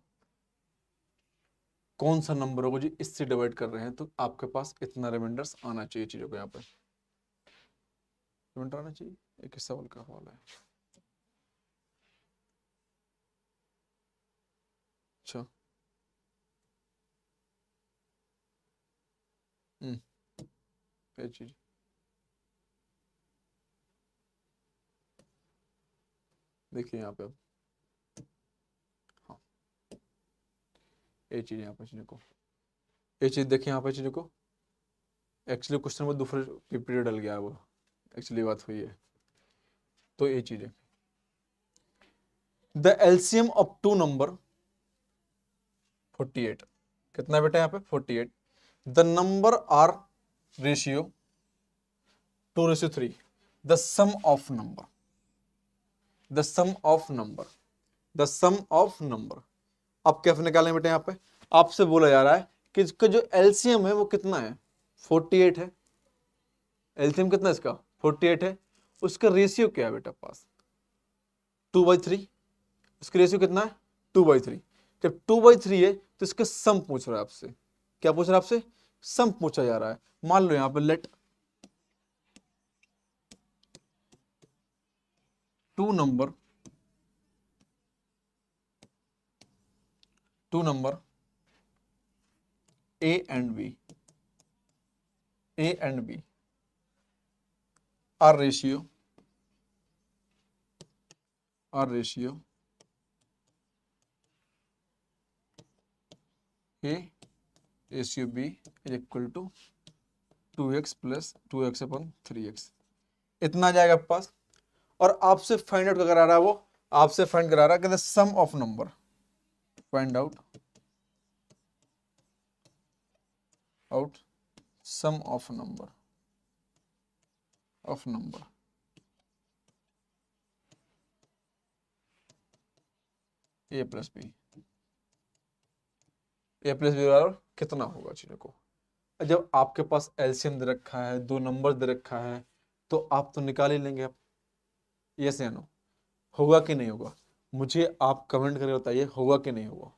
कौन सा नंबर होगा जो इससे डिवाइड कर रहे हैं, तो आपके पास इतना रिमाइंडर्स आना चाहिए चीजों को, यहाँ पे रिमाइंडर आना चाहिए। एक किस सवाल का सवाल है, अच्छा ये चीज देखिए यहाँ पे अब, हाँ ये चीज यहाँ पे चीजों को, ये चीज देखिए यहाँ पे चीजों को, एक्चुअली क्वेश्चन में दूसरे पीरियड डल गया है वो, एक्चुअली बात हुई है। तो ये चीज है, the LCM of two number 48, कितना बेटा यहाँ पे 48, the number are ratio 2:3, the sum of number, the sum of number, the sum of number. अब कैसे निकालें बेटा, यहाँ पे आपसे बोला जा रहा है कि इसका जो एलसीएम है वो कितना है, 48 है। एलसीएम कितना है इसका, 48 है। उसका रेशियो क्या है बेटा पास, 2/3। उसका रेशियो कितना है, 2/3। जब 2/3 है तो इसका सम पूछ रहा है आपसे, क्या पूछ रहा है आपसे, सम पूछा जा रहा है। मान लो यहाँ पे let two number A and B are ratio A ratio B is equal to 2x plus 2x upon 3x। इतना आ जाएगा आपके पास। और आपसे फाइंड आउट करा रहा है, वो आपसे फाइंड करा रहा है, कहते हैं sum of number, find out sum of number A plus B बराबर कितना होगा चीजों को। जब आपके पास एलसीएम दे रखा है, दो नंबर दे रखा है, तो आप तो निकाल ही लेंगे। आप यस या नो, होगा कि नहीं होगा? मुझे आप कमेंट करके बताइए, होगा कि नहीं होगा।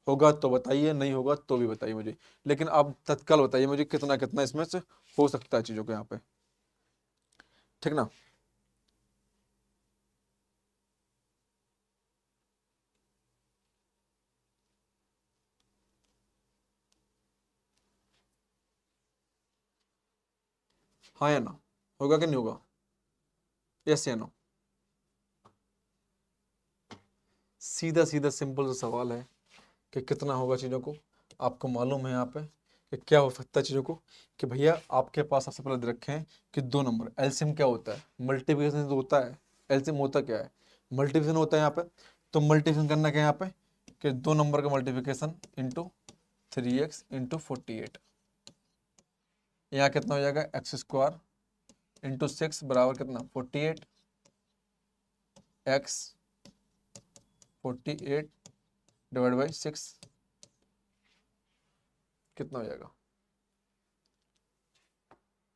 होगा तो बताइए, नहीं होगा तो भी बताइए मुझे, लेकिन आप तत्काल बताइए मुझे कितना कितना इसमें से हो सकता है चीजों को यहाँ पे, ठीक ना। हाँ या ना, होगा कि नहीं होगा? यस या नो। सीधा सीधा सिंपल सा सवाल है कि कितना होगा चीज़ों को। आपको मालूम है यहाँ पे कि क्या हो सकता है चीज़ों को, कि भैया आपके पास सबसे पहले दे रखे हैं कि दो नंबर। एलसीएम क्या होता है? मल्टीप्लिकेशन तो होता है। एलसीएम होता क्या है? मल्टीप्लिकेशन होता है यहाँ पे। तो मल्टीप्लिकेशन करना क्या है यहाँ पे, कि दो नंबर का मल्टीप्लिकेशन इंटू 3x इंटू 48। यहाँ कितना हो जाएगा? एक्स स्क्वायर इंटू 6 बराबर कितना? 48 एक्स 48 डिवाइड बाई 6 कितना हो जाएगा?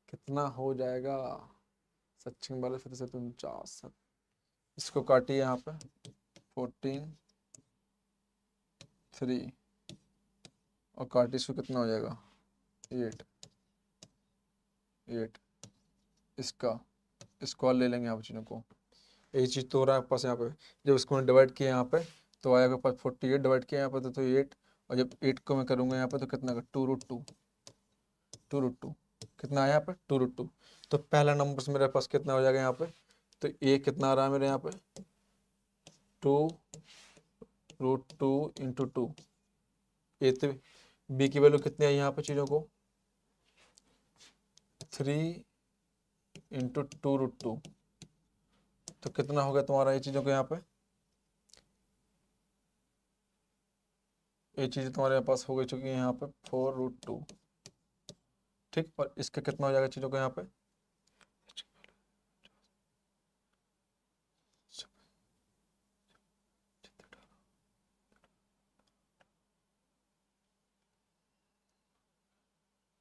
कितना हो जाएगा? सचिन वाले फिर से 49। इसको काटिए यहाँ पे 14 3 और काटिए, इसको कितना हो जाएगा? 8 इसको और ले लेंगे यहाँ पे चीज़ों को। यही चीज़ तो हो रहा है पास यहाँ पे। जब इसको मैं डिवाइड किया यहाँ पे तो आएगा पास 48 डिवाइड किया यहाँ पे तो 8, और जब 8 को मैं करूँगा यहाँ पे तो कितना का 2√2 कितना आया यहाँ पे 2√2। तो पहला नंबर से मेरे पास कितना हो जाएगा यहाँ पे, तो ए कितना आ रहा है मेरे यहाँ पे 2√2 इंटू 2। ए तो बी की वैल्यू कितनी आई यहाँ पे चीज़ों को 3 इंटू 2√2। तो कितना हो गया तुम्हारा ये चीज़ों को यहाँ पे, ये चीज़ें तुम्हारे पास हो गई चुकी है यहाँ पे 4√2, ठीक। और इसका कितना हो जाएगा चीज़ों को यहाँ पे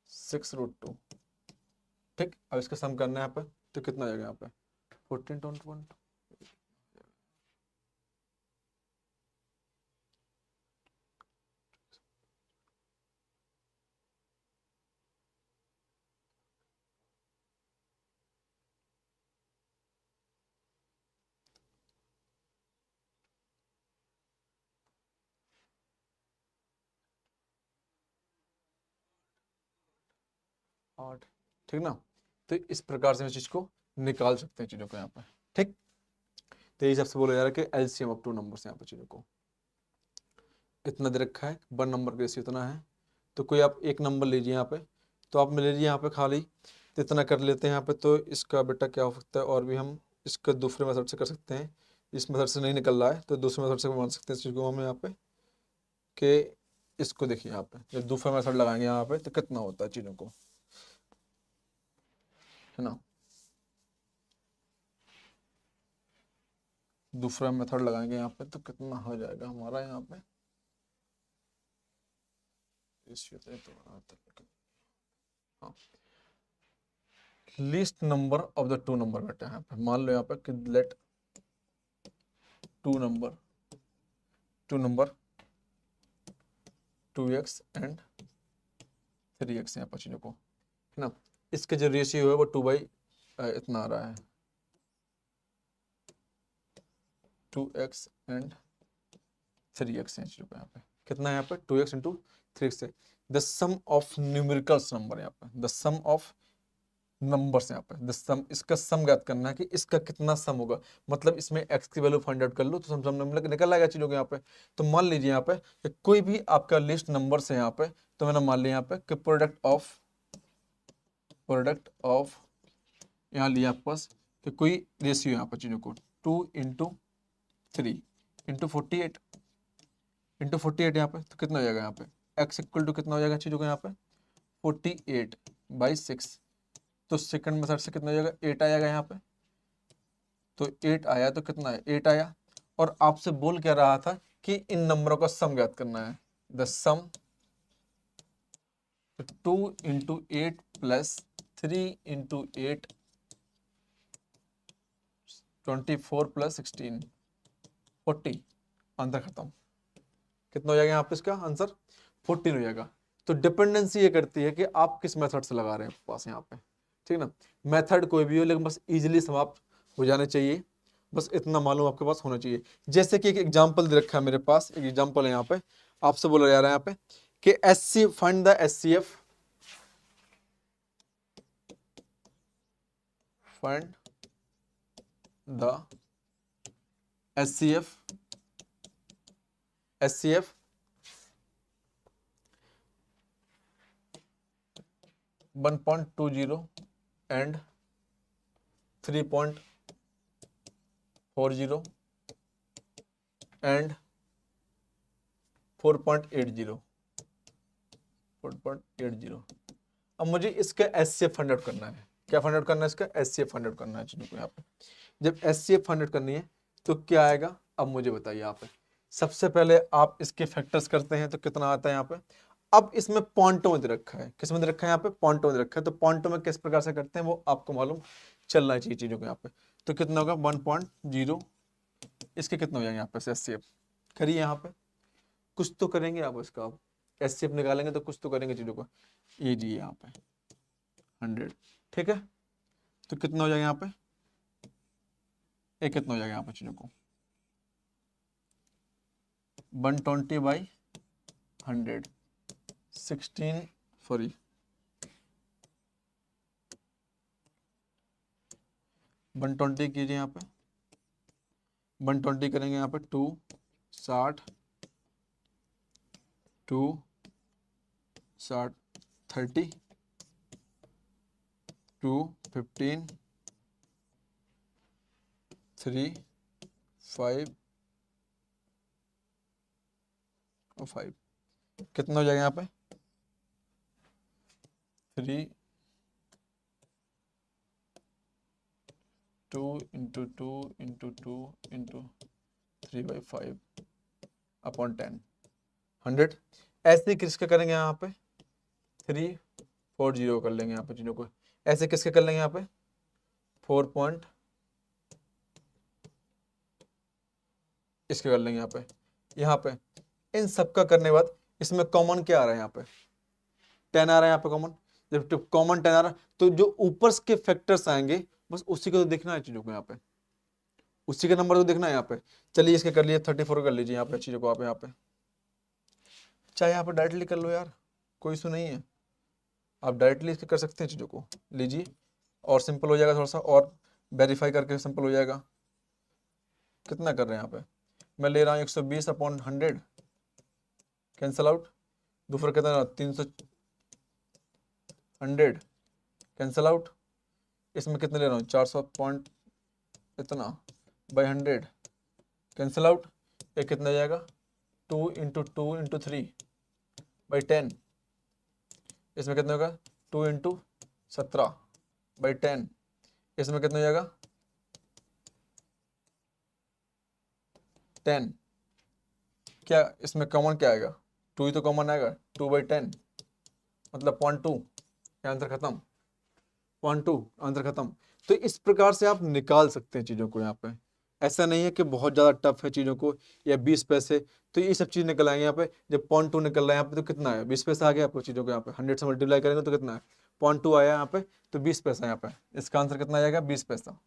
6√2, ठीक। अब इसका सम करना है यहाँ पे तो कितना आ जाएगा यहाँ पे 14.1। आठ, ठीक ना। तो इस प्रकार से हम इस चीज को निकाल सकते हैं चीजों को यहाँ पे, ठीक। तो यही सबसे बोला जा रहा है कि एलसीएम ऑफ टू नंबर्स यहाँ पे चीजों को इतना दे रखा है, वन नंबर का रेशियो इतना है। तो कोई आप एक नंबर लीजिए यहाँ पे, तो आप ले लीजिए यहाँ पे खाली, तो इतना कर लेते हैं यहाँ पे। तो इसका बेटा क्या हो सकता है, और भी हम इसका दूसरे मेथड से कर सकते हैं। इस मेथड से नहीं निकल रहा है तो दूसरे मेथड से मान सकते हैं इस चीज़ को हम यहाँ पे, कि इसको देखिए यहाँ पे जब दूसरा मेथड लगाएंगे यहाँ पे तो कितना होता है चीज़ों को, है ना। दूसरा मेथड लगाएंगे यहाँ पे तो कितना हो जाएगा हमारा यहाँ पे, हाँ least number of the two number बेटा यहाँ पे मान लो यहाँ पे कि late two number 2x and 3x यहाँ पर चीज़ों को, है ना। इसके जो रेशियो है वो 2 बाई इतना आ रहा है, 2x एंड 3x है चीज़ों को यहाँ पे। कितना है यहाँ पे 2x इंटू 3x है। The sum of numericals number यहाँ पे, द सम ऑफ नंबर्स यहाँ पे, द सम, इसका सम ज्ञात करना है कि इसका कितना सम होगा। मतलब इसमें x की वैल्यू फाइंड आउट कर लो तो सम निकल आएगा चीज़ों को यहाँ पे। तो मान लीजिए यहाँ पे कि कोई भी आपका लिस्ट नंबर्स है यहाँ पे, तो मैंने मान लिया यहाँ पे कि प्रोडक्ट ऑफ यहाँ लिया आपके पास कि कोई रेशियो यहाँ पर चीज़ों को 2 इंटू 3 इंटू 48 इंटू 48 यहाँ पे, तो कितना हो जाएगा यहाँ पे x इक्वल टू कितना हो जाएगा चीज़ों को यहाँ पे 48/6। तो सेकंड मेथड से कितना हो जाएगा 8 आएगा यहाँ पे। तो 8 आया तो कितना है 8 आया। और आपसे बोल क्या रहा था कि इन नंबरों का सम ज्ञात करना है। The sum 2 into 8 plus 3 into 8 24 plus 16 40। Answer खत्म। कितना हो जाएगा यहाँ पे इसका आंसर 14 हो जाएगा। तो डिपेंडेंसी ये करती है कि आप किस मेथड से लगा रहे हैं पास यहाँ पे, ठीक ना। मेथड कोई भी हो लेकिन बस इजीली समाप्त हो जाने चाहिए, बस इतना मालूम आपके पास होना चाहिए। जैसे कि एक एग्जांपल दे रखा है मेरे पास, एक एग्जांपल है यहाँ पे, आपसे बोला जा रहा है यहाँ पे कि SC find the SCF, find the SCF 1.20 and 3.40 and 4.80 अब मुझे इसका SCF फाइंड आउट करना है। क्या फाइंड आउट करना है इसका SCF फाइंड आउट करना है चीजों को यहाँ पे। जब SCF फाइंड आउट करनी है तो क्या आएगा अब मुझे बताइए यहाँ पे। सबसे पहले आप इसके फैक्टर्स करते हैं तो कितना आता है यहाँ पे। अब इसमें पॉइंटों में दे रखा है, किस में दे रखा है यहाँ पे पॉइंटों में दे रखा है। तो पॉइंटों में किस प्रकार से करते हैं वो आपको मालूम चलना चाहिए चीजों को यहाँ पे। तो कितना होगा 1.0, इसके कितना हो जाएंगे यहाँ पे SCF करिए यहाँ पे। कुछ तो करेंगे आप इसका, आप SCF निकालेंगे तो कुछ तो करेंगे चीजों को। ये जी यहाँ पे 100, ठीक है। तो कितना हो जाएगा यहाँ पे कितना हो जाएगा यहाँ पे चीजों को 120/100 16 सॉरी 120 कीजिए यहाँ पे 120 करेंगे यहाँ पे 2 60 2 60 30 2 15 3 5 और 5 कितना हो जाएगा यहाँ पे 3 2 इंटू 2 इंटू 2 इंटू 3/5 अपॉन 10 100। ऐसे किसके करेंगे यहाँ पे 340 कर लेंगे यहाँ पे चीजों को। ऐसे किसके कर लेंगे यहाँ पे 4 पॉइंट इसके कर लेंगे यहाँ पे इन सबका करने के बाद इसमें कॉमन क्या आ रहा है यहाँ पे 10 आ रहा है यहाँ पे कॉमन। जब कॉमन 10 आ रहा है तो जो ऊपर के फैक्टर्स आएंगे बस उसी को तो देखना है चीजों को यहाँ पे, उसी के नंबर को देखना है यहाँ पे। चलिए इसके कर लिए 34 कर लीजिए यहाँ पे चीजों को आप यहाँ पे, चाहे यहाँ पे डायरेक्टली कर लो यार कोई इशू नहीं है, आप डायरेक्टली इसके कर सकते हैं चीजों को लीजिए और सिंपल हो जाएगा थोड़ा सा और वेरीफाई करके सिंपल हो जाएगा। कितना कर रहे हैं यहाँ पे मैं ले रहा हूँ 120/100 कैंसल आउट। दूसरा कितना 300 100 कैंसल आउट। इसमें कितने ले रहा हूँ 400 पॉइंट इतना बाई 100 कैंसल आउट। ये कितना जाएगा 2 इंटू 2 इंटू 3/10। इसमें कितना होगा 2 इंटू 17/10। इसमें कितना हो जाएगा 10। क्या इसमें कॉमन क्या आएगा 2 ही तो कॉमन आएगा 2/10 मतलब 0.2। आंसर खत्म 0.2 आंसर खत्म। तो इस प्रकार से आप निकाल सकते हैं चीज़ों को यहाँ पे। ऐसा नहीं है कि बहुत ज़्यादा टफ है चीज़ों को या 20 पैसे, तो ये सब चीज़ निकल आएंगे यहाँ पे। जब 0.2 निकल रहा है यहाँ पे तो कितना है 20 पैसा आ गया आपको चीज़ों को यहाँ पे। 100 से मल्टीप्लाई करेंगे तो कितना है 0.2 आया यहाँ पे तो 20 पैसा यहाँ पे। इसका आंसर कितना आ जाएगा 20 पैसा।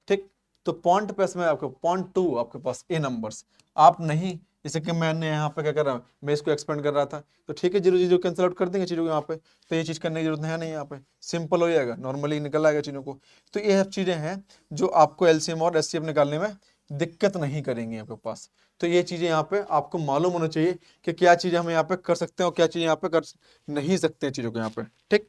ठीक, तो पॉइंट पे इसमें आपको 0.2 आपके पास ए नंबर्स, आप नहीं, जैसे कि मैंने यहाँ पे क्या कर रहा हूँ, मैं इसको एक्सपेंड कर रहा था, तो ठीक है, जीरो जीरो कैंसिल आउट कर देंगे चीज़ों को यहाँ पे, तो ये चीज़ करने की जरूरत है नहीं, यहाँ पे सिंपल हो जाएगा, नॉर्मली निकल आएगा चीज़ों को। तो ये सब चीज़ें हैं जो आपको एलसीएम और एचसीएफ निकालने में दिक्कत नहीं करेंगी आपके पास। तो ये चीज़ें यहाँ पे आपको मालूम होना चाहिए कि क्या चीज़ें हम यहाँ पे कर सकते हैं और क्या चीज़ें यहाँ पे कर नहीं सकते हैं चीज़ों को यहाँ पे, ठीक।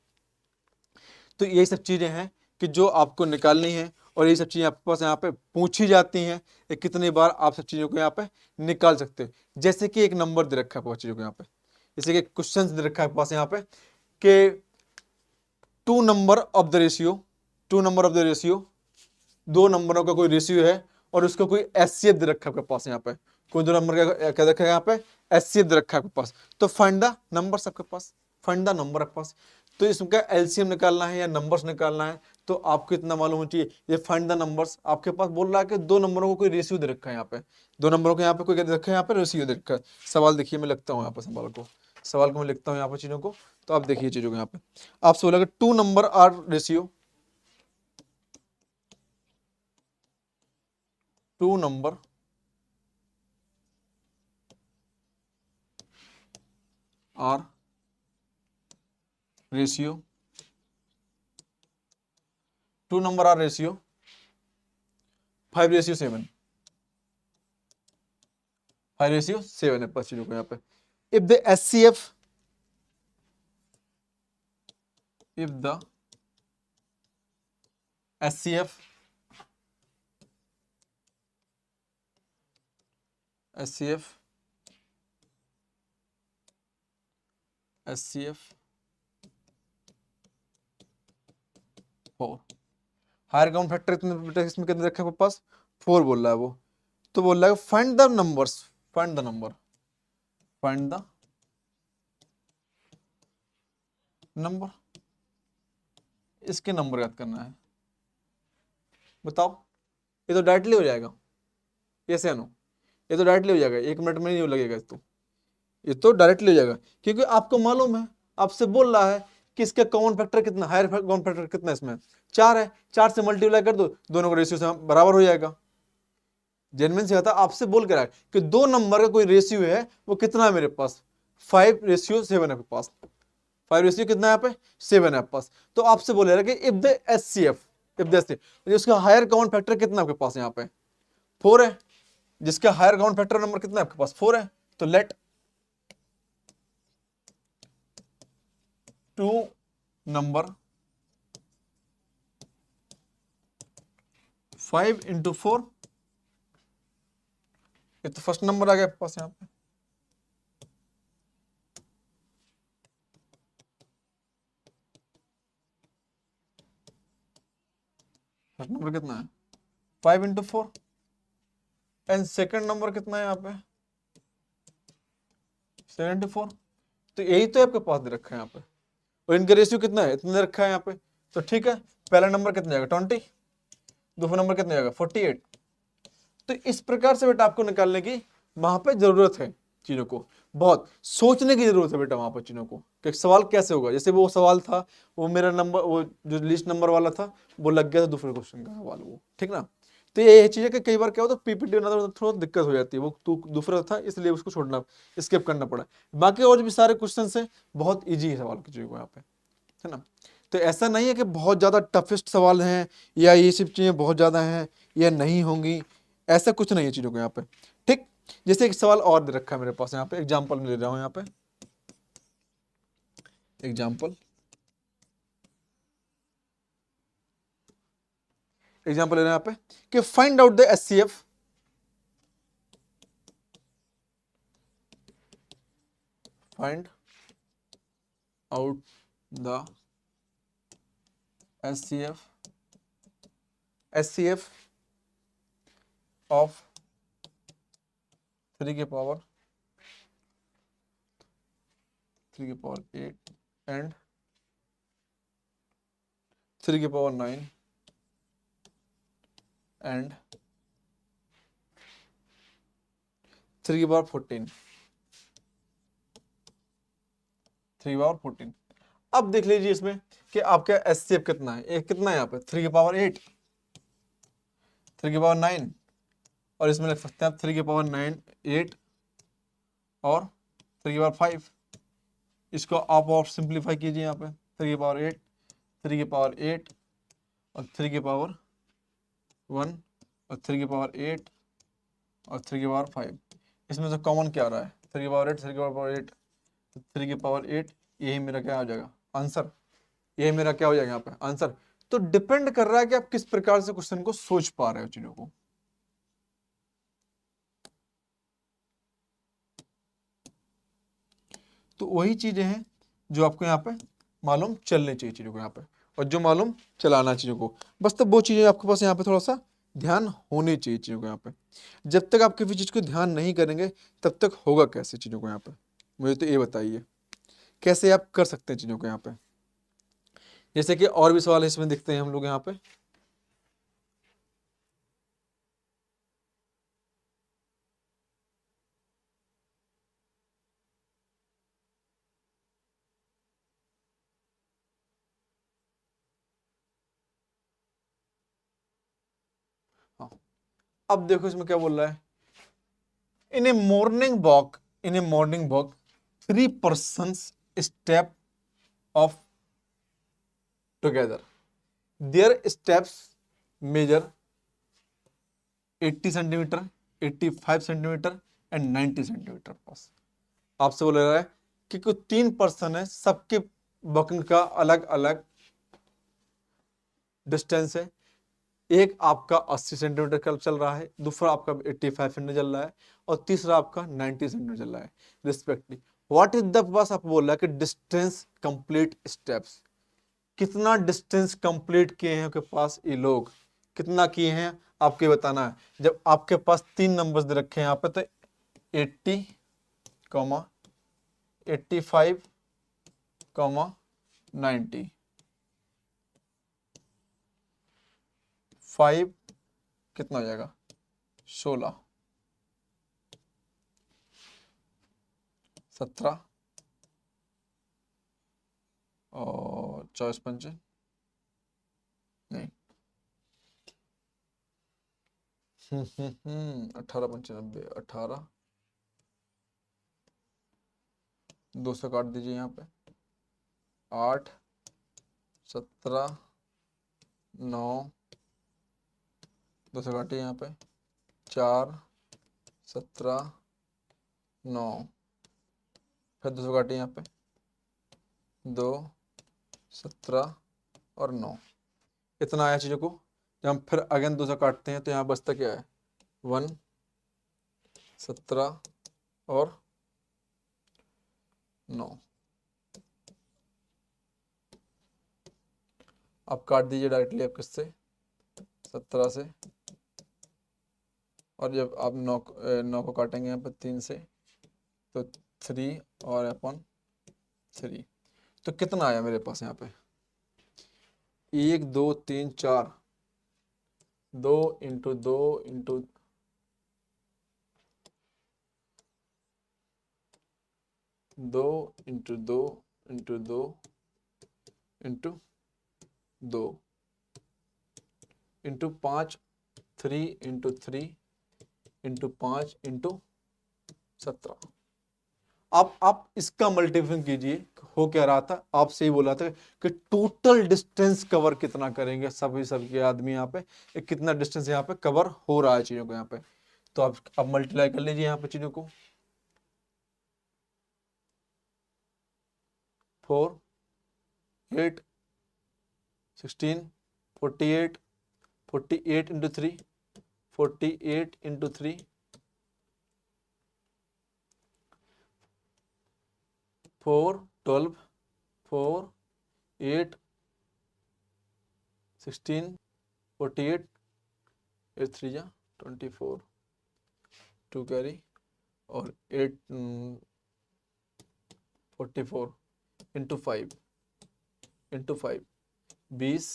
तो ये सब चीज़ें हैं कि जो आपको निकालनी है, और ये सब चीज़ें आपके पास यहाँ पे पूछी जाती हैं, कितनी बार आप सब चीज़ों को यहाँ पे निकाल सकते हो। जैसे कि एक नंबर दे रखा है आपके पास चीज़ों को यहाँ पे, जैसे कि क्वेश्चन दे रखा है आपके पास यहाँ पे कि two number of the ratio, two number of the ratio, दो नंबरों का कोई रेशियो है और उसका कोई एचसीएफ दे रखा है आपके पास यहाँ पे, कोई दो नंबर का क्या रखा है यहाँ पे, एचसीएफ दे रखा है आपके पास। तो फाइंड द नंबर्स आपके पास, फाइंड द नंबर आपके पास। तो इसका एलसीएम निकालना है या नंबर्स निकालना है, तो आपको इतना मालूम होना चाहिए, ये फाइंड द नंबर्स आपके पास बोल रहा है कि दो नंबरों को कोई रेशियो दे रखा है यहाँ पे, दो नंबरों को यहाँ पे कोई दे रखा है, यहाँ पे रेशियो दे रखा है। सवाल देखिए, मैं लिखता हूँ यहाँ पे सवाल को, सवाल को मैं लिखता हूँ यहाँ पे चीजों को, तो आप देखिए चीजों को यहाँ पे, आपसे बोला कि two number are ratio, two number are ratio, two number are ratio 5:7, 5:7 है पास चीजों को यहाँ पे। If the HCF, if the HCF, HCF, HCF 4, higher count factor इसमें कितने रखे आपके पास, 4 बोल रहा है वो। तो बोल रहा है find the numbers, find the number, find the number, इसके नंबर याद करना है। बताओ, ये तो डायरेक्टली हो जाएगा, ये से नो, ये तो डायरेक्टली हो जाएगा, 1 मिनट में नहीं लगेगा, तो ये तो डायरेक्टली हो जाएगा, क्योंकि आपको मालूम है, आपसे बोल रहा है कि इसका कॉमन फैक्टर कितना, हायर कॉमन फैक्टर कितना है इसमें, 4 है, 4 से मल्टीप्लाई कर दो, दोनों का रेशियो से बराबर हो जाएगा। जेनविन से आता आपसे बोल के रहा है कि दो नंबर का कोई रेशियो है, वो कितना है मेरे पास, 5:7 है पास, 5 कितना है यहाँ पे, 7 है आपके पास। तो आपसे बोले रहा कि if the HCF, if the HCF, उसका हायर कॉमन फैक्टर कितना आपके पास यहाँ पे, 4 है, जिसका हायर कॉमन फैक्टर नंबर कितना है आपके पास, 4 है। तो लेट टू नंबर 5 × 4, ये तो फर्स्ट नंबर आ गया आपके पास यहाँ पे, फर्स्ट नंबर कितना है, 5 × 4, एंड सेकंड नंबर कितना है यहाँ पे, 74। तो यही तो आपके पास दे रखा है यहाँ पे, और इनका रेशियो कितना है, इतना दे रखा है यहाँ पे। तो ठीक है, पहला नंबर कितना जाएगा 20, दूसरा नंबर कितना जाएगा 48। तो इस प्रकार से बेटा आपको निकालने की वहां पे जरूरत है, चीजों को बहुत सोचने की जरूरत है बेटा वहां पर चीजों को, कि सवाल कैसे होगा। जैसे वो सवाल था, वो मेरा नंबर, वो जो लिस्ट नंबर वाला था, वो लग गया था दूसरे क्वेश्चन का सवाल वो, ठीक ना। तो ये चीज है कि कई बार क्या होता है, पीपीटी बनाते तो थोड़ा दिक्कत हो जाती है, वो तू दूसरा था इसलिए उसको छोड़ना, स्किप करना पड़ा। बाकी और भी सारे क्वेश्चन है, बहुत ईजी है सवाल की चीजों को यहाँ पे, है ना। तो ऐसा नहीं है कि बहुत ज़्यादा टफेस्ट सवाल हैं या ये सब चीज़ें बहुत ज़्यादा हैं या नहीं होंगी, ऐसा कुछ नहीं है चीज़ों को यहाँ पे, ठीक। जैसे एक सवाल और दे रखा है मेरे पास यहाँ पे, एग्जांपल में ले रहा हूँ यहाँ पे, एग्जांपल, एग्जांपल ले रहे हैं यहाँ पे कि find out the HCF, find out the HCF, HCF of 3 की पावर 8 एंड 3 की पावर 9 एंड 3 की पावर 14, 3 की पावर 14। अब देख लीजिए इसमें कि आपका एचसीएफ कितना है, कितना है यहाँ पे 3 की पावर 8, 3 3 की पावर 9, और इसमें लिख सकते हैं आप 3 की पावर 9 8 और 3 की पावर 5। इसको आप और सिंप्लीफाई कीजिए यहाँ पे 3 की पावर 8, 3 की पावर 8 और 3 की पावर 1 और 3 की पावर 8 और 3 की पावर 5। इसमें से कॉमन क्या आ रहा है? 3 की पावर 8, 3 की पावर 8, 3 की पावर 8, यही मेरा क्या हो जाएगा आंसर। यही मेरा क्या हो जाएगा यहाँ पे आंसर। तो डिपेंड कर रहा है कि आप किस प्रकार से क्वेश्चन को सोच पा रहे हो चीजों को। तो वही चीजें हैं जो आपको यहाँ पे मालूम चलनी चाहिए चीजों को यहाँ पे, और जो मालूम चलाना चीजों को। बस तब वो चीजें आपके पास यहाँ पे थोड़ा सा ध्यान होनी चाहिए चीजों को यहाँ पे। जब तक आप किसी चीज को ध्यान नहीं करेंगे तब तक होगा कैसे चीजों को यहाँ पे, मुझे तो ये बताइए कैसे आप कर सकते हैं चीजों को यहाँ पे। जैसे कि और भी सवाल इसमें देखते हैं हम लोग यहाँ पे। हाँ, अब देखो इसमें क्या बोल रहा है। In a morning walk 3 persons step off together. Their steps measure 80 centimetre, 85 centimetre and 90 centimetre पास। आपसे बोल रहा है कि कुछ 3 पर्सन है, सबके वॉकिंग का अलग अलग डिस्टेंस है। एक आपका 80 सेंटीमीटर का चल रहा है, दूसरा आपका 85 सेंटीमीटर चल रहा है, और तीसरा आपका 90 सेंटीमीटर चल रहा है रिस्पेक्टिवली। व्हाट इज द, बस आपको बोल रहा है कि डिस्टेंस कंप्लीट स्टेप्स, कितना डिस्टेंस कंप्लीट किए हैं आपके पास ये लोग, कितना किए हैं आपको बताना है। जब आपके पास 3 नंबर्स दे रखे हैं यहाँ पे, तो 80, 85, 90, 5 कितना हो जाएगा 16, 17 और 24 पंचे नहीं 18 पंचे 90, 18, 200 काट दीजिए यहाँ पे, 8, 17, 9, 200 काटिए यहाँ पे, 4, 17, 9, फिर 200 काटिए यहाँ पे, 2, 17 और 9, इतना आया चीज़ों को। जब हम फिर अगेन 200 काटते हैं तो यहाँ बचता क्या है 1, 17 और 9। आप काट दीजिए डायरेक्टली आप किससे 17 से, और जब आप 9 को काटेंगे यहाँ पर 3 से तो 3 और अपॉन 3, तो कितना आया मेरे पास यहाँ पे 1 2 3 4, 2 into 2 into 2 into 2 into 2 into 2 into 5, 3 into 3 into 5 into 17। आप इसका मल्टीप्लिकेशन कीजिए, हो क्या रहा था आपसे ही बोला था कि टोटल डिस्टेंस कवर कितना करेंगे सबके आदमी यहाँ पे, कितना डिस्टेंस यहाँ पे कवर हो रहा है चीजों को यहाँ पे। तो आप मल्टीप्लाई कर लीजिए यहाँ पे चीजों को, 4, 8, 16, 48, 48 इंटू 3, 48 इंटू 3, 4, 12, 4, 8, 16, 48, 8 3 जा 24, 2 कैरी और 8 44 इंटू 5 इंटू 5 20,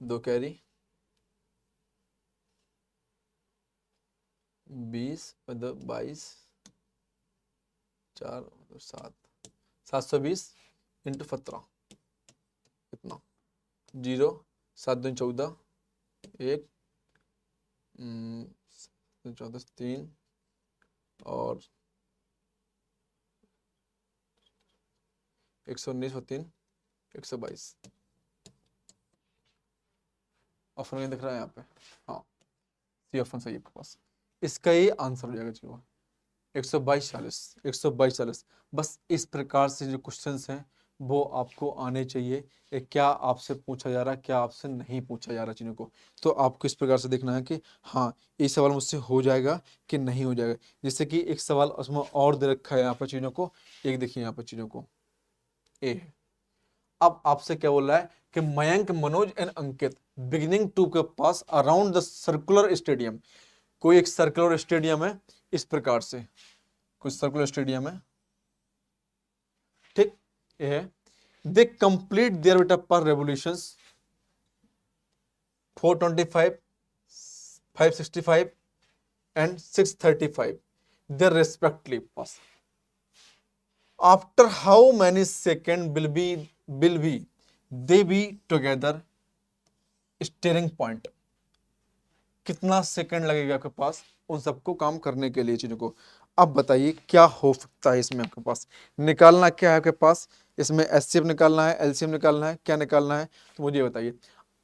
2 कैरी 20 और 2 22, 4 और 7, 720 इंटू 17 कितना 0, 7 2 14, 1 14 3 और 119 और 3 122। ऑप्शन नहीं दिख रहा है यहाँ पे, हाँ सी ऑप्शन सही है आपके पास। इसका ये आंसर हो जाएगा जी 122 40 122 40। बस इस प्रकार से जो क्वेश्चंस हैं वो आपको आने चाहिए। क्या आपसे पूछा जा रहा है, क्या आपसे नहीं पूछा जा रहा चीज़ों को। तो आपको इस प्रकार से देखना है कि हाँ ये सवाल मुझसे हो जाएगा कि नहीं हो जाएगा। जैसे कि एक सवाल उसमें और दे रखा है यहाँ पर चीज़ों को, एक देखिए यहाँ पर चीज़ों को ए है। अब आपसे क्या बोल रहा है कि Mayank, Manoj and Ankit beginning to के पास अराउंड द सर्कुलर स्टेडियम। कोई एक सर्कुलर स्टेडियम है इस प्रकार से, कुछ सर्कुलर स्टेडियम है, ठीक ये है। दे कंप्लीट देयर बेटा पर रेवोल्यूशंस 425, 565 एंड 635 देयर रेस्पेक्टिवली पास। After how many second will be they be together starting point. कितना सेकंड लगेगा आपके पास उन सबको काम करने के लिए चीजों को। अब बताइए क्या हो सकता है इसमें आपके पास, निकालना क्या है आपके पास, इसमें एचसीएफ निकालना है, एलसीएम निकालना है, क्या निकालना है, तो मुझे बताइए।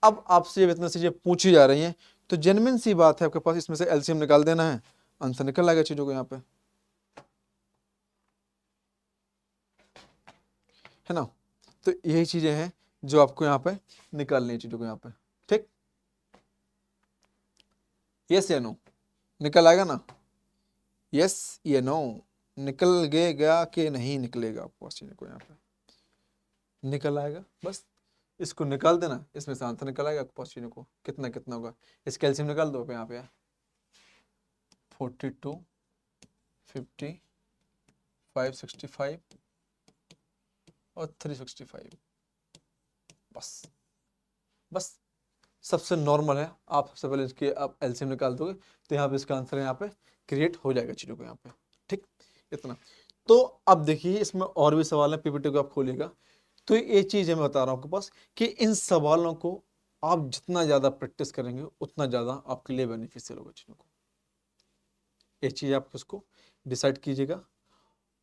अब आपसे जब इतनी चीजें पूछी जा रही हैं तो जेन्युइन सी बात है आपके पास इसमें से एलसीएम निकाल देना है, आंसर निकल आएगा चीजों को यहाँ पे, है ना। तो यही चीजें हैं जो आपको यहाँ पे निकालनी है चीजों को यहाँ पे, ठीक। यस या नो, निकल आएगा ना, यस या नो, निकल गया कि नहीं निकलेगा आपको चीजों को यहाँ पे निकल आएगा। बस इसको निकाल देना, इसमें से आंसर निकल आएगा आपको चीजों को, कितना कितना होगा। इस कैल्शियम निकाल दो यहाँ पे 42, 50, 565 और 365। बस बस सबसे नॉर्मल है। आप सबसे पहले इसके आप एलसीएम निकाल दोगे तो यहाँ पे इसका आंसर यहाँ पे क्रिएट हो जाएगा चीजों को यहाँ पे, ठीक इतना। तो अब देखिए इसमें और भी सवाल है, पीपीटी को आप खोलिएगा तो ये चीज है मैं बता रहा हूँ आपके पास कि इन सवालों को आप जितना ज्यादा प्रैक्टिस करेंगे उतना ज्यादा आपके लिए बेनिफिशियल होगा चीजों को। ये चीज आप उसको डिसाइड कीजिएगा।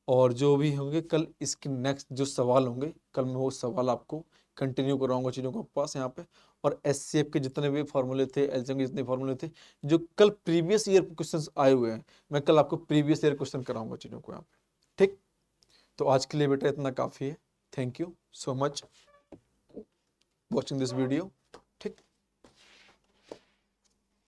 और जो भी होंगे कल इसके नेक्स्ट जो सवाल होंगे कल मैं वो सवाल आपको कंटिन्यू कराऊंगा चीज़ों को पास यहाँ पे। और एचसीएफ के जितने भी फॉर्मूले थे, एलसीएम के जितने फॉर्मूले थे जो कल प्रीवियस ईयर क्वेश्चंस आए हुए हैं, मैं कल आपको प्रीवियस ईयर क्वेश्चन कराऊंगा चीज़ों को यहाँ पे, ठीक। तो आज के लिए बेटा इतना काफ़ी है। Thank you so much watching this video.